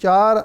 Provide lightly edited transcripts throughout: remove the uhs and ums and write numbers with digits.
4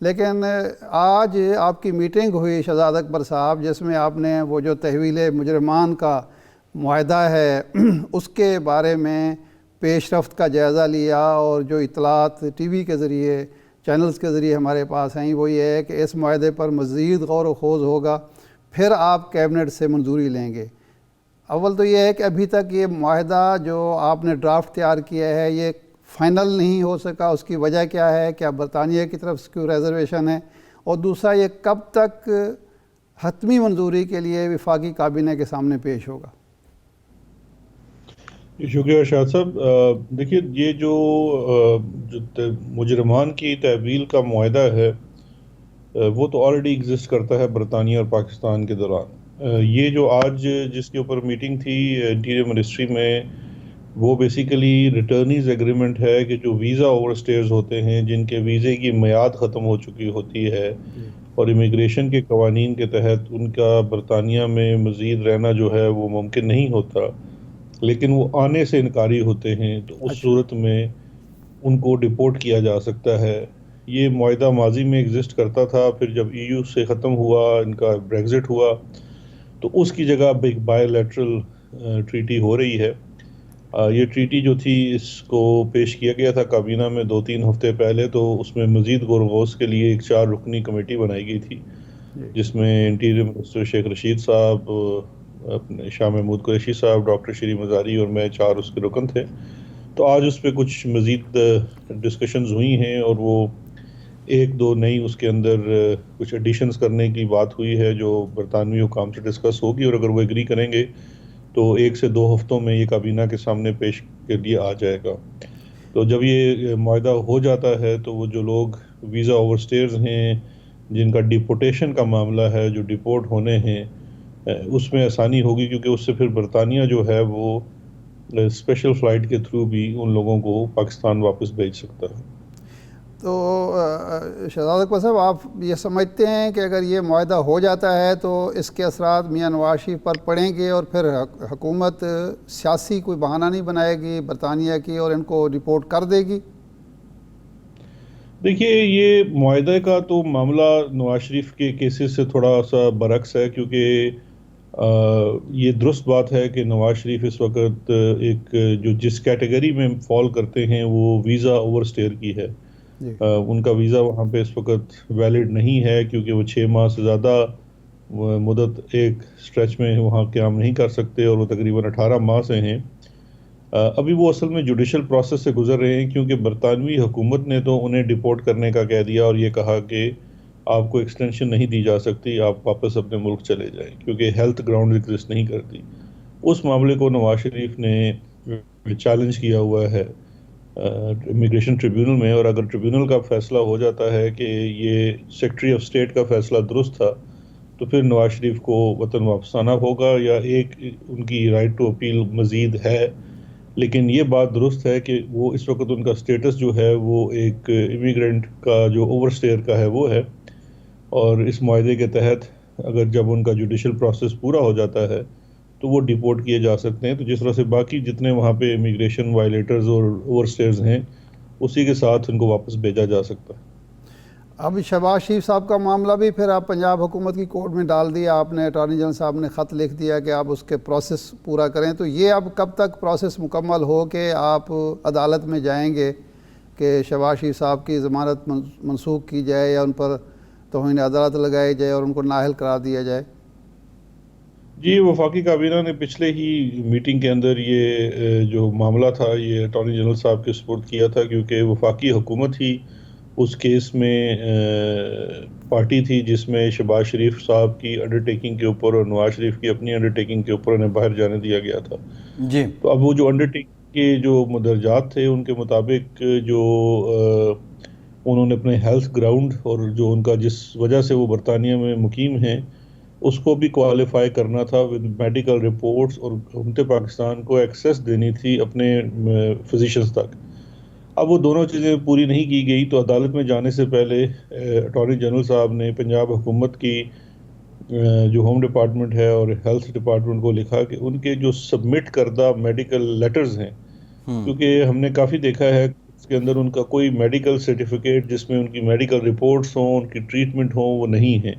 لیکن آج آپ کی میٹنگ ہوئی شہزاد اکبر صاحب، جس میں آپ نے وہ جو تحویل مجرمان کا معاہدہ ہے اس کے بارے میں پیش رفت کا جائزہ لیا، اور جو اطلاعات ٹی وی کے ذریعے چینلز کے ذریعے ہمارے پاس ہیں وہ یہ ہے کہ اس معاہدے پر مزید غور و خوض ہوگا، پھر آپ کیبنٹ سے منظوری لیں گے۔ اول تو یہ ہے کہ ابھی تک یہ معاہدہ جو آپ نے ڈرافٹ تیار کیا ہے یہ فائنل نہیں ہو سکا، اس کی وجہ کیا ہے؟ کیا برطانیہ کی طرف سے کوئی ریزرویشن ہے؟ اور دوسرا، یہ کب تک حتمی منظوری کے لیے وفاقی کابینہ کے سامنے پیش ہوگا؟ شکریہ ارشاد صاحب۔ دیکھیے، یہ جو مجرمان کی تحویل کا معاہدہ ہے وہ تو آلریڈی ایگزسٹ کرتا ہے برطانیہ اور پاکستان کے دوران۔ یہ جو آج جس کے اوپر میٹنگ تھی انٹیریئر منسٹری میں، وہ بیسیکلی ریٹرنیز ایگریمنٹ ہے کہ جو ویزا اوور اسٹیئرز ہوتے ہیں، جن کے ویزے کی میعاد ختم ہو چکی ہوتی ہے اور امیگریشن کے قوانین کے تحت ان کا برطانیہ میں مزید رہنا جو ہے وہ ممکن نہیں ہوتا، لیکن وہ آنے سے انکاری ہوتے ہیں، تو اس صورت میں ان کو ڈپورٹ کیا جا سکتا ہے۔ یہ معاہدہ ماضی میں ایگزسٹ کرتا تھا، پھر جب ای یو سے ختم ہوا، ان کا بریگزٹ ہوا، تو اس کی جگہ اب ایک بائی لیٹرل ٹریٹی ہو رہی ہے۔ یہ ٹریٹی جو تھی اس کو پیش کیا گیا تھا کابینہ میں 2-3 ہفتے پہلے، تو اس میں مزید غور و خوض کے لیے ایک 4 رکنی کمیٹی بنائی گئی تھی، جس میں انٹیریئر منسٹر شیخ رشید صاحب، اپنے شاہ محمود قریشی صاحب، ڈاکٹر شری مزاری اور میں 4 اس کے رکن تھے۔ تو آج اس پہ کچھ مزید ڈسکشنز ہوئی ہیں، اور وہ 1-2 نئی اس کے اندر کچھ ایڈیشنز کرنے کی بات ہوئی ہے جو برطانوی حکام سے ڈسکس ہوگی، اور اگر وہ ایگری کریں گے تو 1 سے 2 ہفتوں میں یہ کابینہ کے سامنے پیش کے لیے آ جائے گا۔ تو جب یہ معاہدہ ہو جاتا ہے تو وہ جو لوگ ویزا اوور اسٹیئرز ہیں، جن کا ڈیپورٹیشن کا معاملہ ہے، جو ڈیپورٹ ہونے ہیں، اس میں آسانی ہوگی، کیونکہ اس سے پھر برطانیہ جو ہے وہ اسپیشل فلائٹ کے تھرو بھی ان لوگوں کو پاکستان واپس بھیج سکتا ہے۔ تو شہزاد اکبر صاحب، آپ یہ سمجھتے ہیں کہ اگر یہ معاہدہ ہو جاتا ہے تو اس کے اثرات میاں نواز شریف پر پڑیں گے، اور پھر حکومت سیاسی کوئی بہانہ نہیں بنائے گی برطانیہ کی اور ان کو رپورٹ کر دے گی؟ دیکھیے، یہ معاہدے کا تو معاملہ نواز شریف کے کیسز سے تھوڑا سا برعکس ہے، کیونکہ یہ درست بات ہے کہ نواز شریف اس وقت ایک جو جس کیٹیگری میں فال کرتے ہیں وہ ویزا اوور اسٹیئر کی ہے۔ ان کا ویزا وہاں پہ اس وقت ویلڈ نہیں ہے، کیونکہ وہ 6 ماہ سے زیادہ مدت ایک سٹریچ میں وہاں قیام نہیں کر سکتے، اور وہ تقریباً 18 ماہ سے ہیں۔ ابھی وہ اصل میں جوڈیشل پروسیس سے گزر رہے ہیں، کیونکہ برطانوی حکومت نے تو انہیں ڈپورٹ کرنے کا کہہ دیا، اور یہ کہا کہ آپ کو ایکسٹینشن نہیں دی جا سکتی، آپ واپس اپنے ملک چلے جائیں، کیونکہ ہیلتھ گراؤنڈ ایگزسٹ نہیں کرتی۔ اس معاملے کو نواز شریف نے چیلنج کیا ہوا ہے امیگریشن ٹریبیونل میں، اور اگر ٹریبیونل کا فیصلہ ہو جاتا ہے کہ یہ سیکرٹری آف اسٹیٹ کا فیصلہ درست تھا، تو پھر نواز شریف کو وطن واپس آنا ہوگا، یا ایک ان کی رائٹ ٹو اپیل مزید ہے۔ لیکن یہ بات درست ہے کہ وہ اس وقت ان کا سٹیٹس جو ہے وہ ایک امیگرینٹ کا جو اوور اسٹیئر کا ہے وہ ہے، اور اس معاہدے کے تحت اگر جب ان کا جوڈیشل پروسیس پورا ہو جاتا ہے تو وہ ڈیپورٹ کیے جا سکتے ہیں۔ تو جس طرح سے باقی جتنے وہاں پہ امیگریشن وائلیٹرز اور اوور اسٹیئرز ہیں، اسی کے ساتھ ان کو واپس بھیجا جا سکتا ہے۔ اب شہباز شریف صاحب کا معاملہ بھی پھر آپ پنجاب حکومت کی کورٹ میں ڈال دیا، آپ نے اٹارنی جنرل صاحب نے خط لکھ دیا کہ آپ اس کے پروسیس پورا کریں، تو یہ اب کب تک پروسیس مکمل ہو کہ آپ عدالت میں جائیں گے کہ شہباز شریف صاحب کی ضمانت منسوخ کی جائے یا ان پر توہین عدالت لگائی جائے اور ان کو نااہل قرار دیا جائے؟ جی، وفاقی کابینہ نے پچھلے ہی میٹنگ کے اندر یہ جو معاملہ تھا یہ اٹارنی جنرل صاحب کے سپرد کیا تھا، کیونکہ وفاقی حکومت ہی اس کیس میں پارٹی تھی جس میں شہباز شریف صاحب کی انڈر ٹیکنگ کے اوپر اور نواز شریف کی اپنی انڈر ٹیکنگ کے اوپر انہیں باہر جانے دیا گیا تھا۔ جی، تو اب وہ جو انڈر ٹیکنگ کے جو مدرجات تھے ان کے مطابق جو انہوں نے اپنے ہیلتھ گراؤنڈ اور جو ان کا جس وجہ سے وہ برطانیہ میں مقیم ہیں اس کو بھی کوالیفائی کرنا تھا ود میڈیکل رپورٹس، اور حکومت پاکستان کو ایکسیس دینی تھی اپنے فزیشنز تک۔ اب وہ دونوں چیزیں پوری نہیں کی گئی، تو عدالت میں جانے سے پہلے اٹارنی جنرل صاحب نے پنجاب حکومت کی جو ہوم ڈپارٹمنٹ ہے اور ہیلتھ ڈپارٹمنٹ کو لکھا کہ ان کے جو سبمٹ کردہ میڈیکل لیٹرز ہیں، کیونکہ ہم نے کافی دیکھا ہے اس کے اندر ان کا کوئی میڈیکل سرٹیفکیٹ جس میں ان کی میڈیکل رپورٹس ہوں، ان کی ٹریٹمنٹ ہوں، وہ نہیں ہیں.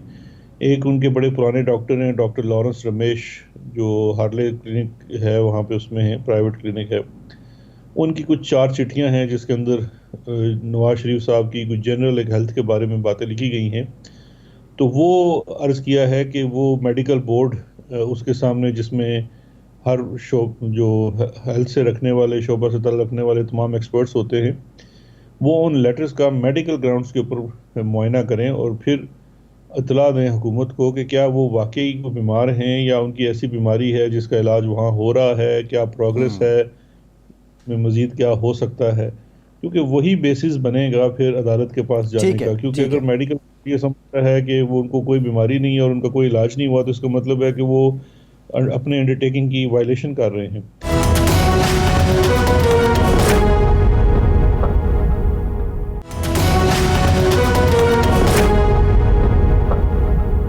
ایک ان کے بڑے پرانے ڈاکٹر ہیں، ڈاکٹر لارنس رمیش، جو ہارلے کلینک ہے وہاں پہ اس میں ہیں، پرائیویٹ کلینک ہے. ان کی کچھ 4 چٹھیاں ہیں جس کے اندر نواز شریف صاحب کی کچھ جنرل ایک ہیلتھ کے بارے میں باتیں لکھی گئی ہیں. تو وہ عرض کیا ہے کہ وہ میڈیکل بورڈ اس کے سامنے، جس میں ہر جو ہیلتھ سے رکھنے والے، شعبہ سے تعلق رکھنے والے تمام ایکسپرٹس ہوتے ہیں، وہ ان لیٹرز کا میڈیکل گراؤنڈز کے اوپر معائنہ کریں اور پھر اطلاع دیں حکومت کو کہ کیا وہ واقعی بیمار ہیں یا ان کی ایسی بیماری ہے جس کا علاج وہاں ہو رہا ہے، کیا پروگرس ہے، میں مزید کیا ہو سکتا ہے. کیونکہ وہی بیسس بنے گا پھر عدالت کے پاس جانے ٹھیک ہے کا. کیونکہ ٹھیک ہے. اگر میڈیکل یہ سمجھتا ہے کہ وہ ان کو کوئی بیماری نہیں ہے اور ان کا کوئی علاج نہیں ہوا، تو اس کا مطلب ہے کہ وہ اپنے انڈرٹیکنگ کی وائلیشن کر رہے ہیں.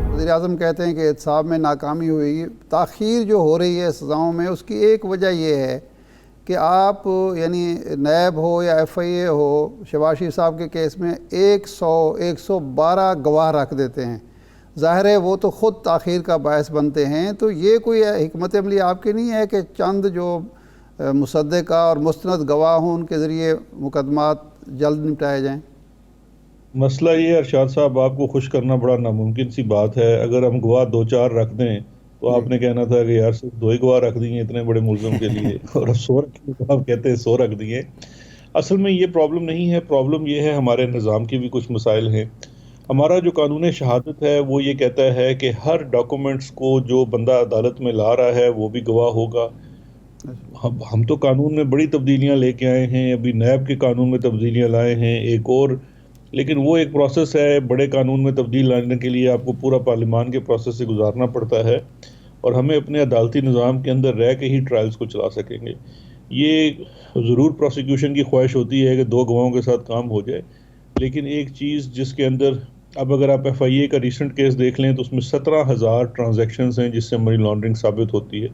وزیر اعظم کہتے ہیں کہ احتساب میں ناکامی ہوئی. تاخیر جو ہو رہی ہے سزاؤں میں، اس کی ایک وجہ یہ ہے کہ آپ یعنی نیب ہو یا ایف آئی اے ہو، شہباز شریف صاحب کے کیس میں 112 گواہ رکھ دیتے ہیں. ظاہر ہے وہ تو خود تاخیر کا باعث بنتے ہیں. تو یہ کوئی حکمت عملی آپ کی نہیں ہے کہ چند جو مصدقہ اور مستند گواہ ہوں ان کے ذریعے مقدمات جلد نپٹائے جائیں؟ مسئلہ یہ ہے ارشاد صاحب، آپ کو خوش کرنا بڑا ناممکن سی بات ہے. اگر ہم گواہ 2-4 رکھ دیں تو آپ نے کہنا تھا کہ یار صرف 2 ہی گواہ رکھ دیے اتنے بڑے ملزم کے لیے، اور اب 100 رکھیں تو آپ کہتے ہیں 100 رکھ دیے. اصل میں یہ پرابلم نہیں ہے. پرابلم یہ ہے ہمارے نظام کی بھی کچھ مسائل ہیں. ہمارا جو قانون شہادت ہے وہ یہ کہتا ہے کہ ہر ڈاکومنٹس کو جو بندہ عدالت میں لا رہا ہے وہ بھی گواہ ہوگا. ہم تو قانون میں بڑی تبدیلیاں لے کے آئے ہیں، ابھی نیب کے قانون میں تبدیلیاں لائے ہیں ایک اور، لیکن وہ ایک پروسیس ہے. بڑے قانون میں تبدیل لانے کے لیے آپ کو پورا پارلیمان کے پروسیس سے گزارنا پڑتا ہے، اور ہمیں اپنے عدالتی نظام کے اندر رہ کے ہی ٹرائلز کو چلا سکیں گے. یہ ضرور پروسیکیوشن کی خواہش ہوتی ہے کہ 2 گواہوں کے ساتھ کام ہو جائے، لیکن ایک چیز جس کے اندر اب اگر آپ ایف آئی اے کا ریسنٹ کیس دیکھ لیں تو اس میں 17,000 ٹرانزیکشنز ہیں جس سے منی لانڈرنگ ثابت ہوتی ہے.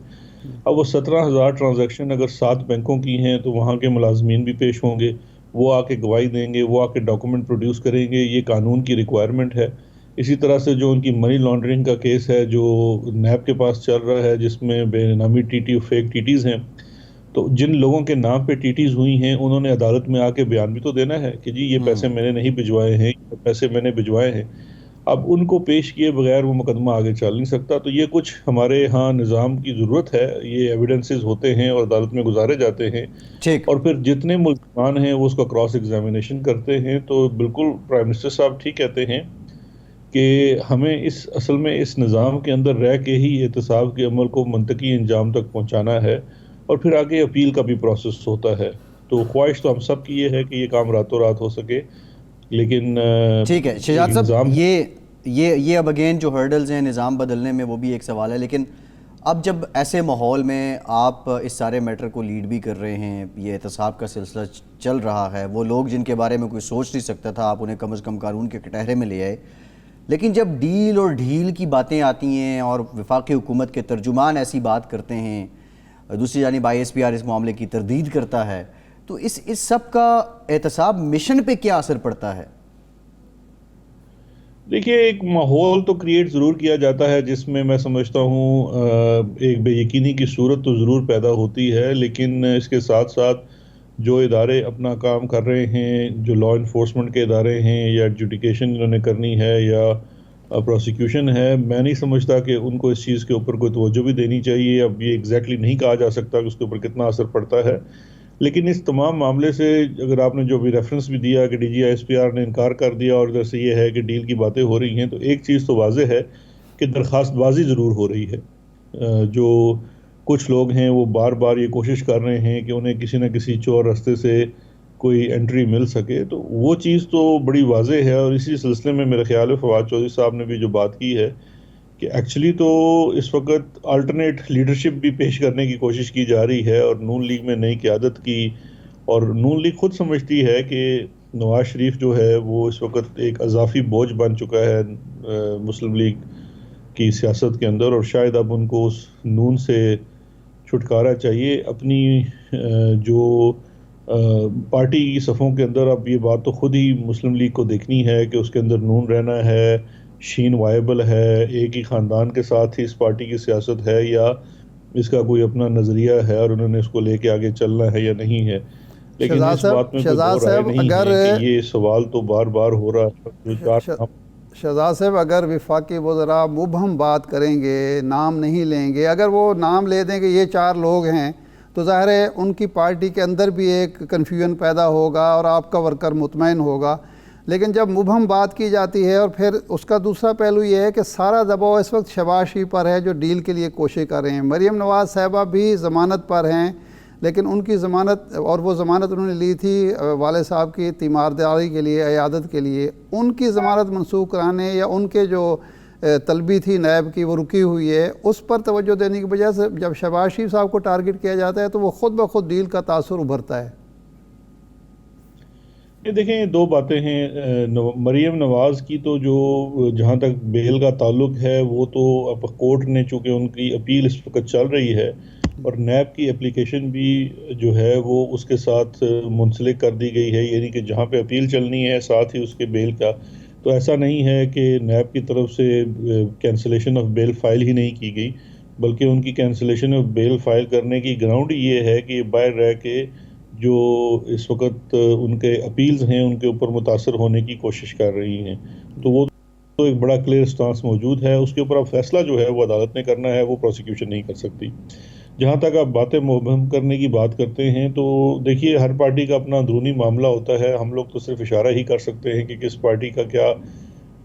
اب وہ 17,000 ٹرانزیکشن اگر 7 بینکوں کی ہیں تو وہاں کے ملازمین بھی پیش ہوں گے، وہ آ کے گواہی دیں گے، وہ آ کے ڈاکومنٹ پروڈیوس کریں گے. یہ قانون کی ریکوائرمنٹ ہے. اسی طرح سے جو ان کی منی لانڈرنگ کا کیس ہے جو نیب کے پاس چل رہا ہے، جس میں بے نامی T T fake T Ts ہیں، تو جن لوگوں کے نام پہ ٹی ٹیز ہوئی ہیں انہوں نے عدالت میں آ کے بیان بھی تو دینا ہے کہ جی یہ پیسے میں نے نہیں بھجوائے ہیں، یہ پیسے میں نے بھجوائے ہیں. اب ان کو پیش کیے بغیر وہ مقدمہ آگے چل نہیں سکتا. تو یہ کچھ ہمارے ہاں نظام کی ضرورت ہے. یہ ایویڈنسز ہوتے ہیں اور عدالت میں گزارے جاتے ہیں، ٹھیک. اور پھر جتنے ملزمان ہیں وہ اس کا کراس ایگزامینیشن کرتے ہیں. تو بالکل پرائم منسٹر صاحب ٹھیک کہتے ہیں کہ ہمیں اصل میں اس نظام کے اندر رہ کے ہی احتساب کے عمل کو منطقی انجام تک پہنچانا ہے، اور پھر آگے اپیل کا بھی پروسیس ہوتا ہے. تو خواہش تو ہم سب کی یہ ہے کہ یہ کام راتوں رات ہو سکے، لیکن ٹھیک ہے شہزاد صاحب، نظام یہ اب اگین جو ہرڈلز ہیں نظام بدلنے میں وہ بھی ایک سوال ہے. لیکن اب جب ایسے ماحول میں آپ اس سارے میٹر کو لیڈ بھی کر رہے ہیں، یہ احتساب کا سلسلہ چل رہا ہے، وہ لوگ جن کے بارے میں کوئی سوچ نہیں سکتا تھا آپ انہیں کم از کم قانون کے کٹہرے میں لے آئے. لیکن جب ڈیل اور ڈھیل کی باتیں آتی ہیں اور وفاقی حکومت کے ترجمان ایسی بات کرتے ہیں، دوسری جانب آئی ایس پی آر اس معاملے کی تردید کرتا ہے، تو اس سب کا احتساب مشن پہ کیا اثر پڑتا ہے؟ دیکھیے، ایک ماحول تو کریٹ ضرور کیا جاتا ہے جس میں سمجھتا ہوں ایک بے یقینی کی صورت تو ضرور پیدا ہوتی ہے. لیکن اس کے ساتھ ساتھ جو ادارے اپنا کام کر رہے ہیں، جو لا انفورسمنٹ کے ادارے ہیں یا ایڈجوڈیکیشن انہوں نے کرنی ہے یا پروسیکیوشن ہے، میں نہیں سمجھتا کہ ان کو اس چیز کے اوپر کوئی توجہ بھی دینی چاہیے. اب یہ ایگزیکٹلی نہیں کہا جا سکتا کہ اس کے اوپر کتنا اثر پڑتا ہے، لیکن اس تمام معاملے سے اگر آپ نے جو بھی ریفرنس بھی دیا کہ D G I S P R نے انکار کر دیا اور جیسے یہ ہے کہ ڈیل کی باتیں ہو رہی ہیں، تو ایک چیز تو واضح ہے کہ درخواست بازی ضرور ہو رہی ہے. جو کچھ لوگ ہیں وہ بار بار یہ کوشش کر رہے ہیں کہ انہیں کسی نہ کسی چور رستے سے کوئی انٹری مل سکے، تو وہ چیز تو بڑی واضح ہے. اور اسی سلسلے میں میرے خیال ہے فواد چودھری صاحب نے بھی جو بات کی ہے کہ ایکچولی تو اس وقت آلٹرنیٹ لیڈرشپ بھی پیش کرنے کی کوشش کی جا رہی ہے، اور نون لیگ میں نئی قیادت کی، اور نون لیگ خود سمجھتی ہے کہ نواز شریف جو ہے وہ اس وقت ایک اضافی بوجھ بن چکا ہے مسلم لیگ کی سیاست کے اندر، اور شاید اب ان کو اس نون سے چھٹکارا چاہیے. اپنی جو پارٹی کی صفوں کے اندر اب یہ بات تو خود ہی مسلم لیگ کو دیکھنی ہے کہ اس کے اندر نون رہنا ہے، شین وائبل ہے، ایک ہی خاندان کے ساتھ ہی اس پارٹی کی سیاست ہے، یا اس کا کوئی اپنا نظریہ ہے اور انہوں نے اس کو لے کے آگے چلنا ہے یا نہیں ہے. لیکن اس بات میں کوئی دو رائے نہیں ہے کہ یہ سوال تو بار بار ہو رہا ہے. شہزاد صاحب اگر وفاقی وزراء مبہم بات کریں گے، نام نہیں لیں گے، اگر وہ نام لے دیں کہ یہ 4 لوگ ہیں تو ظاہر ہے ان کی پارٹی کے اندر بھی ایک کنفیوژن پیدا ہوگا اور آپ کا ورکر مطمئن ہوگا. لیکن جب مبہم بات کی جاتی ہے، اور پھر اس کا دوسرا پہلو یہ ہے کہ سارا دباؤ اس وقت شہباز شریف پر ہے جو ڈیل کے لیے کوشش کر رہے ہیں. مریم نواز صاحبہ بھی ضمانت پر ہیں، لیکن ان کی ضمانت، اور وہ ضمانت انہوں نے لی تھی والد صاحب کی تیمارداری کے لیے، عیادت کے لیے، ان کی ضمانت منسوخ کرانے یا ان کے جو طلبی تھی نیب کی وہ رکی ہوئی ہے، اس پر توجہ دینے کی وجہ سے جب شہباز شریف صاحب کو ٹارگٹ کیا جاتا ہے تو وہ خود بخود ڈیل کا تاثر ابھرتا ہے. یہ دیکھیں 2 باتیں ہیں. مریم نواز کی تو جو جہاں تک بیل کا تعلق ہے وہ تو اب کورٹ نے، چونکہ ان کی اپیل اس وقت چل رہی ہے اور نیب کی اپلیکیشن بھی جو ہے وہ اس کے ساتھ منسلک کر دی گئی ہے، یعنی کہ جہاں پہ اپیل چلنی ہے ساتھ ہی اس کے بیل کا، تو ایسا نہیں ہے کہ نیب کی طرف سے کینسلیشن آف بیل فائل ہی نہیں کی گئی، بلکہ ان کی کینسلیشن آف بیل فائل کرنے کی گراؤنڈ یہ ہے کہ باہر رہ کے جو اس وقت ان کے اپیلز ہیں ان کے اوپر متاثر ہونے کی کوشش کر رہی ہیں. تو وہ تو ایک بڑا کلیئر سٹانس موجود ہے، اس کے اوپر اب فیصلہ جو ہے وہ عدالت نے کرنا ہے، وہ پروسیکیوشن نہیں کر سکتی. جہاں تک آپ باتیں مبہم کرنے کی بات کرتے ہیں تو دیکھیے ہر پارٹی کا اپنا اندرونی معاملہ ہوتا ہے، ہم لوگ تو صرف اشارہ ہی کر سکتے ہیں کہ کس پارٹی کا کیا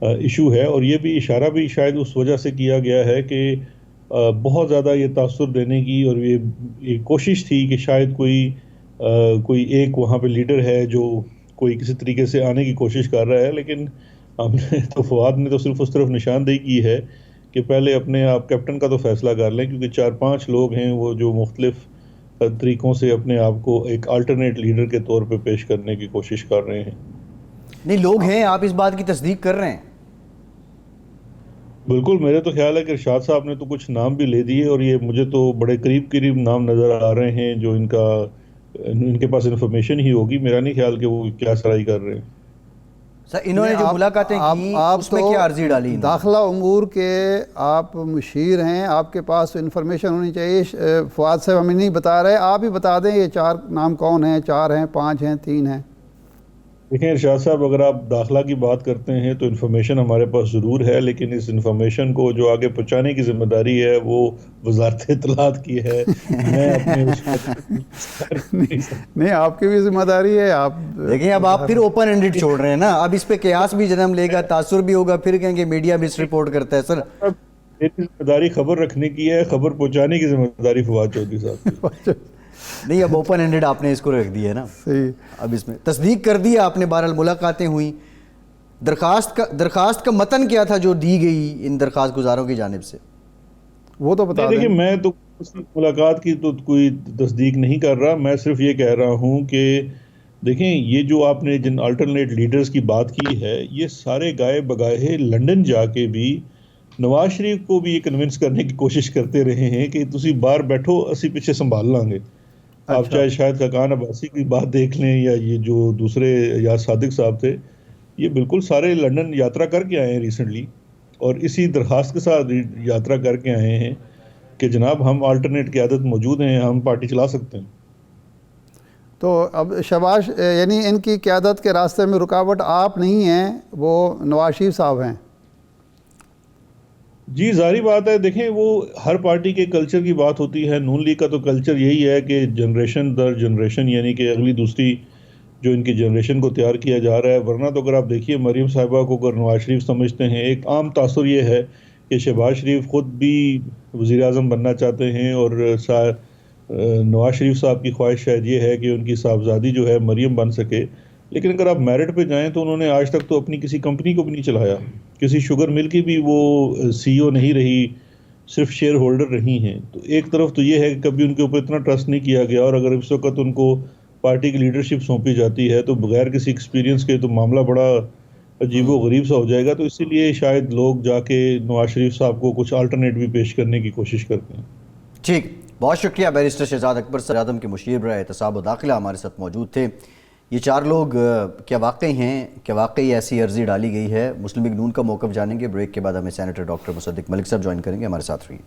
ایشو ہے، اور یہ بھی اشارہ بھی شاید اس وجہ سے کیا گیا ہے کہ بہت زیادہ یہ تاثر دینے کی اور یہ کوشش تھی کہ شاید کوئی ایک وہاں پہ لیڈر ہے جو کوئی کسی طریقے سے آنے کی کوشش کر رہا ہے. لیکن ہم نے تو فواد نے تو صرف اس طرف نشاندہی کی ہے کہ پہلے اپنے آپ کیپٹن کا تو فیصلہ کر لیں، کیونکہ 4-5 لوگ ہیں وہ جو مختلف طریقوں سے اپنے آپ کو ایک الٹرنیٹ لیڈر کے طور پہ پیش کرنے کی کوشش کر رہے ہیں. نہیں لوگ ہیں، آپ اس بات کی تصدیق کر رہے ہیں؟ بالکل، میرے تو خیال ہے کہ ارشاد صاحب نے تو کچھ نام بھی لے دیے، اور یہ مجھے تو بڑے قریب نام نظر آ رہے ہیں جو ان کے پاس انفارمیشن ہی ہوگی. میرا نہیں خیال کہ وہ کیا سرائی کر رہے ہیں. سر انہوں نے جو ملاقاتیں کی اس میں کیا عرضی ڈالی؟ داخلہ امور کے آپ مشیر ہیں، آپ کے پاس انفارمیشن ہونی چاہیے. فواد صاحب ہمیں نہیں بتا رہے، آپ ہی بتا دیں یہ 4 نام کون ہیں، 4 ہیں، 5 ہیں، 3 ہیں. دیکھیں ارشاد صاحب، اگر آپ داخلہ کی بات کرتے ہیں تو انفارمیشن ہمارے پاس ضرور ہے، لیکن اس انفارمیشن کو جو آگے پہنچانے کی ذمہ داری ہے وہ وزارت اطلاعات کی ہے. میں اپنے نہیں، آپ کی بھی ذمہ داری ہے. آپ دیکھیں اب آپ پھر اوپن اینڈڈ چھوڑ رہے ہیں نا، اب اس پہ قیاس بھی جنم لے گا، تاثر بھی ہوگا، پھر کہیں گے میڈیا مس رپورٹ کرتا ہے. سر میری ذمہ داری خبر رکھنے کی ہے، خبر پہنچانے کی ذمہ داری فواد چودھری صاحب کی. نہیں، اب اوپن اینڈڈ آپ نے اس کو رکھ دی ہے نا. صحیح. اب اس میں تصدیق کر دی آپ نے، بہرحال ملاقاتیں ہوئیں. درخواست کا متن کیا تھا جو دی گئی ان درخواست گزاروں کی جانب سے؟ وہ تو بتا دیں. دیکھیں میں تو ملاقات کی تو کوئی تصدیق نہیں کر رہا، میں صرف یہ کہہ رہا ہوں کہ دیکھیں یہ جو آپ نے جن الٹرنیٹ لیڈرز کی بات کی ہے، یہ سارے گائے بگائے لنڈن جا کے بھی نواز شریف کو بھی یہ کنونس کرنے کی کوشش کرتے رہے ہیں کہ تسی باہر بیٹھو، اسی پیچھے سنبھال لیں گے. آپ چاہے شاید خاقان عباسی کی بات دیکھ لیں یا یہ جو دوسرے یا صادق صاحب تھے، یہ بالکل سارے لنڈن یاترا کر کے آئے ہیں ریسنٹلی، اور اسی درخواست کے ساتھ یاترا کر کے آئے ہیں کہ جناب ہم الٹرنیٹ قیادت موجود ہیں، ہم پارٹی چلا سکتے ہیں. تو اب شہباز یعنی ان کی قیادت کے راستے میں رکاوٹ آپ نہیں ہیں، وہ نواز شریف صاحب ہیں. جی ظاہری بات ہے، دیکھیں وہ ہر پارٹی کے کلچر کی بات ہوتی ہے. نون لیگ کا تو کلچر یہی ہے کہ جنریشن در جنریشن، یعنی کہ اگلی دوسری جو ان کی جنریشن کو تیار کیا جا رہا ہے. ورنہ تو اگر آپ دیکھیے مریم صاحبہ کو اگر نواز شریف سمجھتے ہیں، ایک عام تاثر یہ ہے کہ شہباز شریف خود بھی وزیر اعظم بننا چاہتے ہیں، اور نواز شریف صاحب کی خواہش شاید یہ ہے کہ ان کی صاحبزادی جو ہے مریم بن سکے. لیکن اگر آپ میرٹ پہ جائیں تو انہوں نے آج تک تو اپنی کسی کمپنی کو بھی نہیں چلایا، کسی شوگر مل کی بھی وہ سی او نہیں رہی، صرف شیئر ہولڈر رہی ہیں. تو ایک طرف تو یہ ہے کہ کبھی ان کے اوپر اتنا ٹرسٹ نہیں کیا گیا، اور اگر اس وقت ان کو پارٹی کی لیڈرشپ سونپی جاتی ہے تو بغیر کسی ایکسپیرینس کے تو معاملہ بڑا عجیب و غریب سا ہو جائے گا. تو اسی لیے شاید لوگ جا کے نواز شریف صاحب کو کچھ الٹرنیٹ بھی پیش کرنے کی کوشش کرتے ہیں. ٹھیک. بہت شکریہ بیرسٹر شہزاد اکبر صدر اعظم کے مشیر برائے احتساب و داخلہ ہمارے ساتھ موجود تھے. یہ 4 لوگ کیا واقعی ہیں، کیا واقعی ایسی عرضی ڈالی گئی ہے؟ مسلم لیگ نون کا موقف جانیں گے. بریک کے بعد ہمیں سینیٹر ڈاکٹر مصدق ملک صاحب جوائن کریں گے. ہمارے ساتھ رہیے.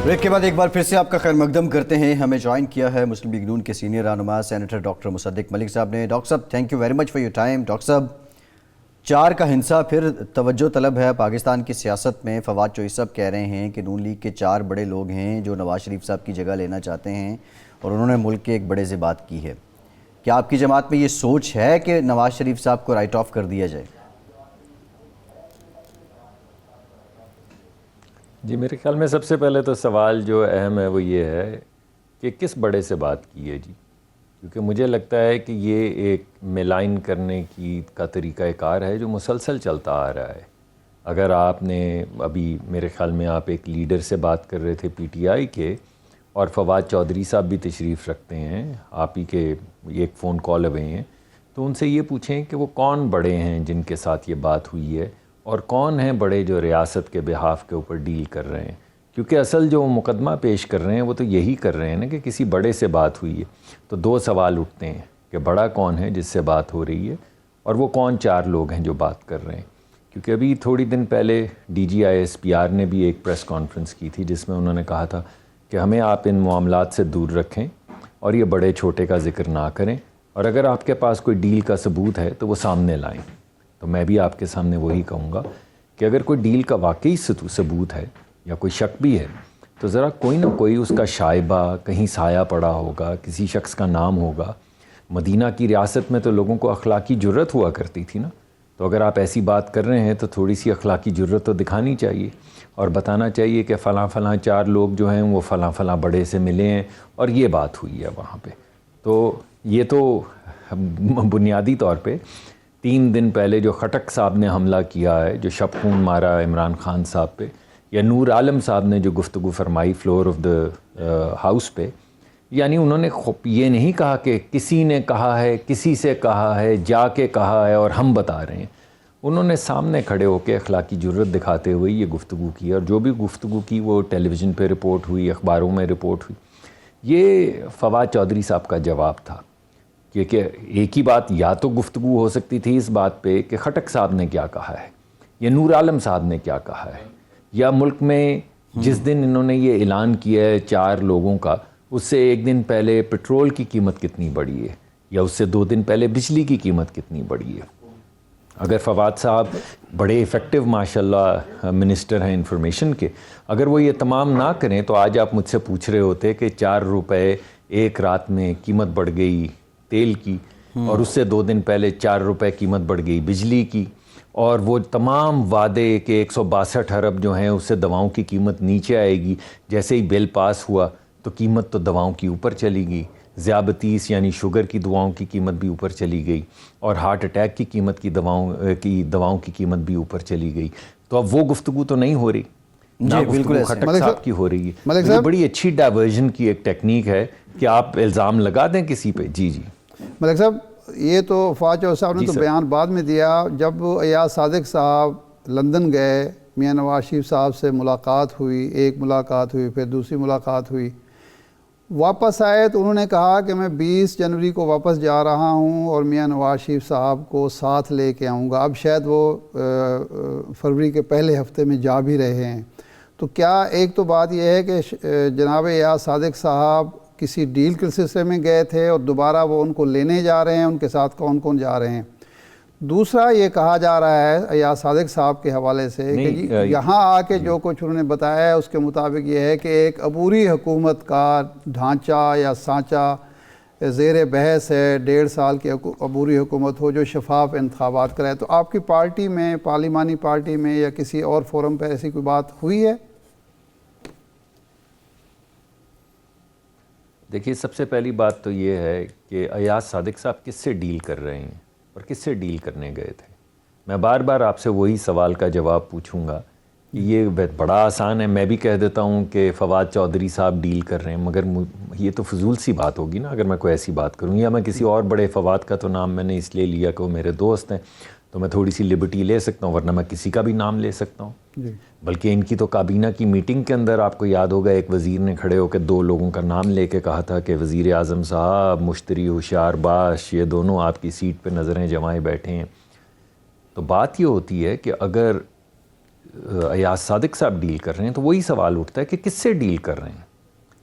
بریک کے بعد ایک بار پھر سے آپ کا خیر مقدم کرتے ہیں. ہمیں جوائن کیا ہے مسلم لیگ نون کے سینئر رہنما سینیٹر ڈاکٹر مصدق ملک صاحب نے. ڈاکٹر صاحب thank you very much for your time. Doctor صاحب 4 کا ہنسا پھر توجہ طلب ہے پاکستان کی سیاست میں. فواد چوہی صاحب کہہ رہے ہیں کہ نون لیگ کے 4 بڑے لوگ ہیں جو نواز شریف صاحب کی جگہ لینا چاہتے ہیں اور انہوں نے ملک کے ایک بڑے سے بات کی ہے. کیا آپ کی جماعت میں یہ سوچ ہے کہ نواز شریف صاحب کو رائٹ آف کر دیا جائے؟ جی میرے خیال میں سب سے پہلے تو سوال جو اہم ہے وہ یہ ہے کہ کس بڑے سے بات کی ہے جی. کیونکہ مجھے لگتا ہے کہ یہ ایک ملائن کرنے کا طریقہ کار ہے جو مسلسل چلتا آ رہا ہے. اگر آپ نے ابھی میرے خیال میں آپ ایک لیڈر سے بات کر رہے تھے پی ٹی آئی کے، اور فواد چودھری صاحب بھی تشریف رکھتے ہیں، آپ ہی کے ایک فون کال اوے ہیں، تو ان سے یہ پوچھیں کہ وہ کون بڑے ہیں جن کے ساتھ یہ بات ہوئی ہے اور کون ہیں بڑے جو ریاست کے بہاف کے اوپر ڈیل کر رہے ہیں. کیونکہ اصل جو مقدمہ پیش کر رہے ہیں وہ تو یہی کر رہے ہیں نا کہ کسی بڑے سے بات ہوئی ہے. تو 2 سوال اٹھتے ہیں کہ بڑا کون ہے جس سے بات ہو رہی ہے، اور وہ کون 4 لوگ ہیں جو بات کر رہے ہیں. کیونکہ ابھی تھوڑی دن پہلے DGISPR نے بھی ایک پریس کانفرنس کی تھی جس میں انہوں نے کہا تھا کہ ہمیں آپ ان معاملات سے دور رکھیں اور یہ بڑے چھوٹے کا ذکر نہ کریں، اور اگر آپ کے پاس کوئی ڈیل کا ثبوت ہے تو وہ سامنے لائیں. تو میں بھی آپ کے سامنے وہی کہوں گا کہ اگر کوئی ڈیل کا واقعی ثبوت ہے یا کوئی شک بھی ہے تو ذرا کوئی نہ کوئی اس کا شائبہ کہیں سایہ پڑا ہوگا، کسی شخص کا نام ہوگا. مدینہ کی ریاست میں تو لوگوں کو اخلاقی جرت ہوا کرتی تھی نا. تو اگر آپ ایسی بات کر رہے ہیں تو تھوڑی سی اخلاقی جرت تو دکھانی چاہیے اور بتانا چاہیے کہ فلاں 4 لوگ جو ہیں وہ فلاں بڑے سے ملے ہیں اور یہ بات ہوئی ہے وہاں پہ. تو یہ تو بنیادی طور پہ 3 دن پہلے جو خٹک صاحب نے حملہ کیا ہے، جو شب خون مارا عمران خان صاحب پہ، یا نور عالم صاحب نے جو گفتگو فرمائی فلور آف دا ہاؤس پہ، یعنی انہوں نے یہ نہیں کہا کہ کسی نے کہا ہے، کسی سے کہا ہے، جا کے کہا ہے اور ہم بتا رہے ہیں. انہوں نے سامنے کھڑے ہو کے اخلاقی جرت دکھاتے ہوئے یہ گفتگو کی، اور جو بھی گفتگو کی وہ ٹیلی ویژن پہ رپورٹ ہوئی، اخباروں میں رپورٹ ہوئی. یہ فواد چودھری صاحب کا جواب تھا. کیونکہ ایک ہی بات، یا تو گفتگو ہو سکتی تھی اس بات پہ کہ خٹک صاحب نے کیا کہا ہے یا نور عالم صاحب نے کیا کہا ہے، یا ملک میں جس دن انہوں نے یہ اعلان کیا ہے 4 لوگوں کا، اس سے 1 دن پہلے پٹرول کی قیمت کتنی بڑھی ہے، یا اس سے 2 دن پہلے بجلی کی قیمت کتنی بڑھی ہے. اگر فواد صاحب بڑے ایفیکٹو ماشاءاللہ منسٹر ہیں انفارمیشن کے، اگر وہ یہ تمام نہ کریں تو آج آپ مجھ سے پوچھ رہے ہوتے کہ 4 روپے ایک رات میں قیمت بڑھ گئی تیل کی، اور اس سے 2 دن پہلے 4 روپے قیمت بڑھ گئی بجلی کی، اور وہ تمام وعدے کہ 162 ارب جو ہیں اس سے دواؤں کی قیمت نیچے آئے گی. جیسے ہی بل پاس ہوا تو قیمت تو دواؤں کی اوپر چلی گئی. ذیابطیس یعنی شوگر کی دواؤں کی قیمت بھی اوپر چلی گئی، اور ہارٹ اٹیک کی قیمت کی دواؤں کی قیمت بھی اوپر چلی گئی. تو اب وہ گفتگو تو نہیں ہو رہی، نہ بالکل خٹک صاحب کی ہو رہی ہے. یہ بڑی اچھی ڈائیورژن کی ایک ٹیکنیک ہے کہ آپ الزام لگا دیں کسی پہ. جی ملک صاحب، یہ تو فواد چودھری صاحب نے تو بیان بعد میں دیا. جب ایاز صادق صاحب لندن گئے، میاں نواز شریف صاحب سے ملاقات ہوئی، ایک ملاقات ہوئی، پھر دوسری ملاقات ہوئی، واپس آئے تو انہوں نے کہا کہ میں 20 جنوری کو واپس جا رہا ہوں اور میاں نواز شریف صاحب کو ساتھ لے کے آؤں گا. اب شاید وہ فروری کے پہلے ہفتے میں جا بھی رہے ہیں. تو کیا ایک تو بات یہ ہے کہ جناب ایاز صادق صاحب کسی ڈیل کے سلسلے میں گئے تھے اور دوبارہ وہ ان کو لینے جا رہے ہیں، ان کے ساتھ کون کون جا رہے ہیں؟ دوسرا یہ کہا جا رہا ہے ایاز صادق صاحب کے حوالے سے کہ یہاں آ کے جو کچھ انہوں نے بتایا ہے اس کے مطابق یہ ہے کہ ایک عبوری حکومت کا ڈھانچہ یا سانچہ زیر بحث ہے، 1.5 سال کی عبوری حکومت ہو جو شفاف انتخابات کرائے. تو آپ کی پارٹی میں، پارلیمانی پارٹی میں یا کسی اور فورم پہ ایسی کوئی بات ہوئی ہے؟ دیکھیے، سب سے پہلی بات تو یہ ہے کہ ایاز صادق صاحب کس سے ڈیل کر رہے ہیں اور کس سے ڈیل کرنے گئے تھے. میں بار بار آپ سے وہی سوال کا جواب پوچھوں گا کہ یہ بڑا آسان ہے. میں بھی کہہ دیتا ہوں کہ فواد چودھری صاحب ڈیل کر رہے ہیں، مگر یہ تو فضول سی بات ہوگی نا اگر میں کوئی ایسی بات کروں. یا میں کسی اور بڑے فواد کا تو نام میں نے اس لیے لیا کہ وہ میرے دوست ہیں، تو تو میں تھوڑی سی لبرٹی لے سکتا ہوں، ورنہ میں کسی کا بھی نام لے سکتا ہوں. جی بلکہ ان کی تو کابینہ کی میٹنگ کے اندر آپ کو یاد ہوگا ایک وزیر نے کھڑے ہو کے 2 لوگوں کا نام لے کے کہا تھا کہ وزیر اعظم صاحب، مشتری ہوشیار باش، یہ دونوں آپ کی سیٹ پہ نظریں جمائے بیٹھے ہیں. تو بات یہ ہوتی ہے کہ اگر ایاز صادق صاحب ڈیل کر رہے ہیں تو وہی سوال اٹھتا ہے کہ کس سے ڈیل کر رہے ہیں.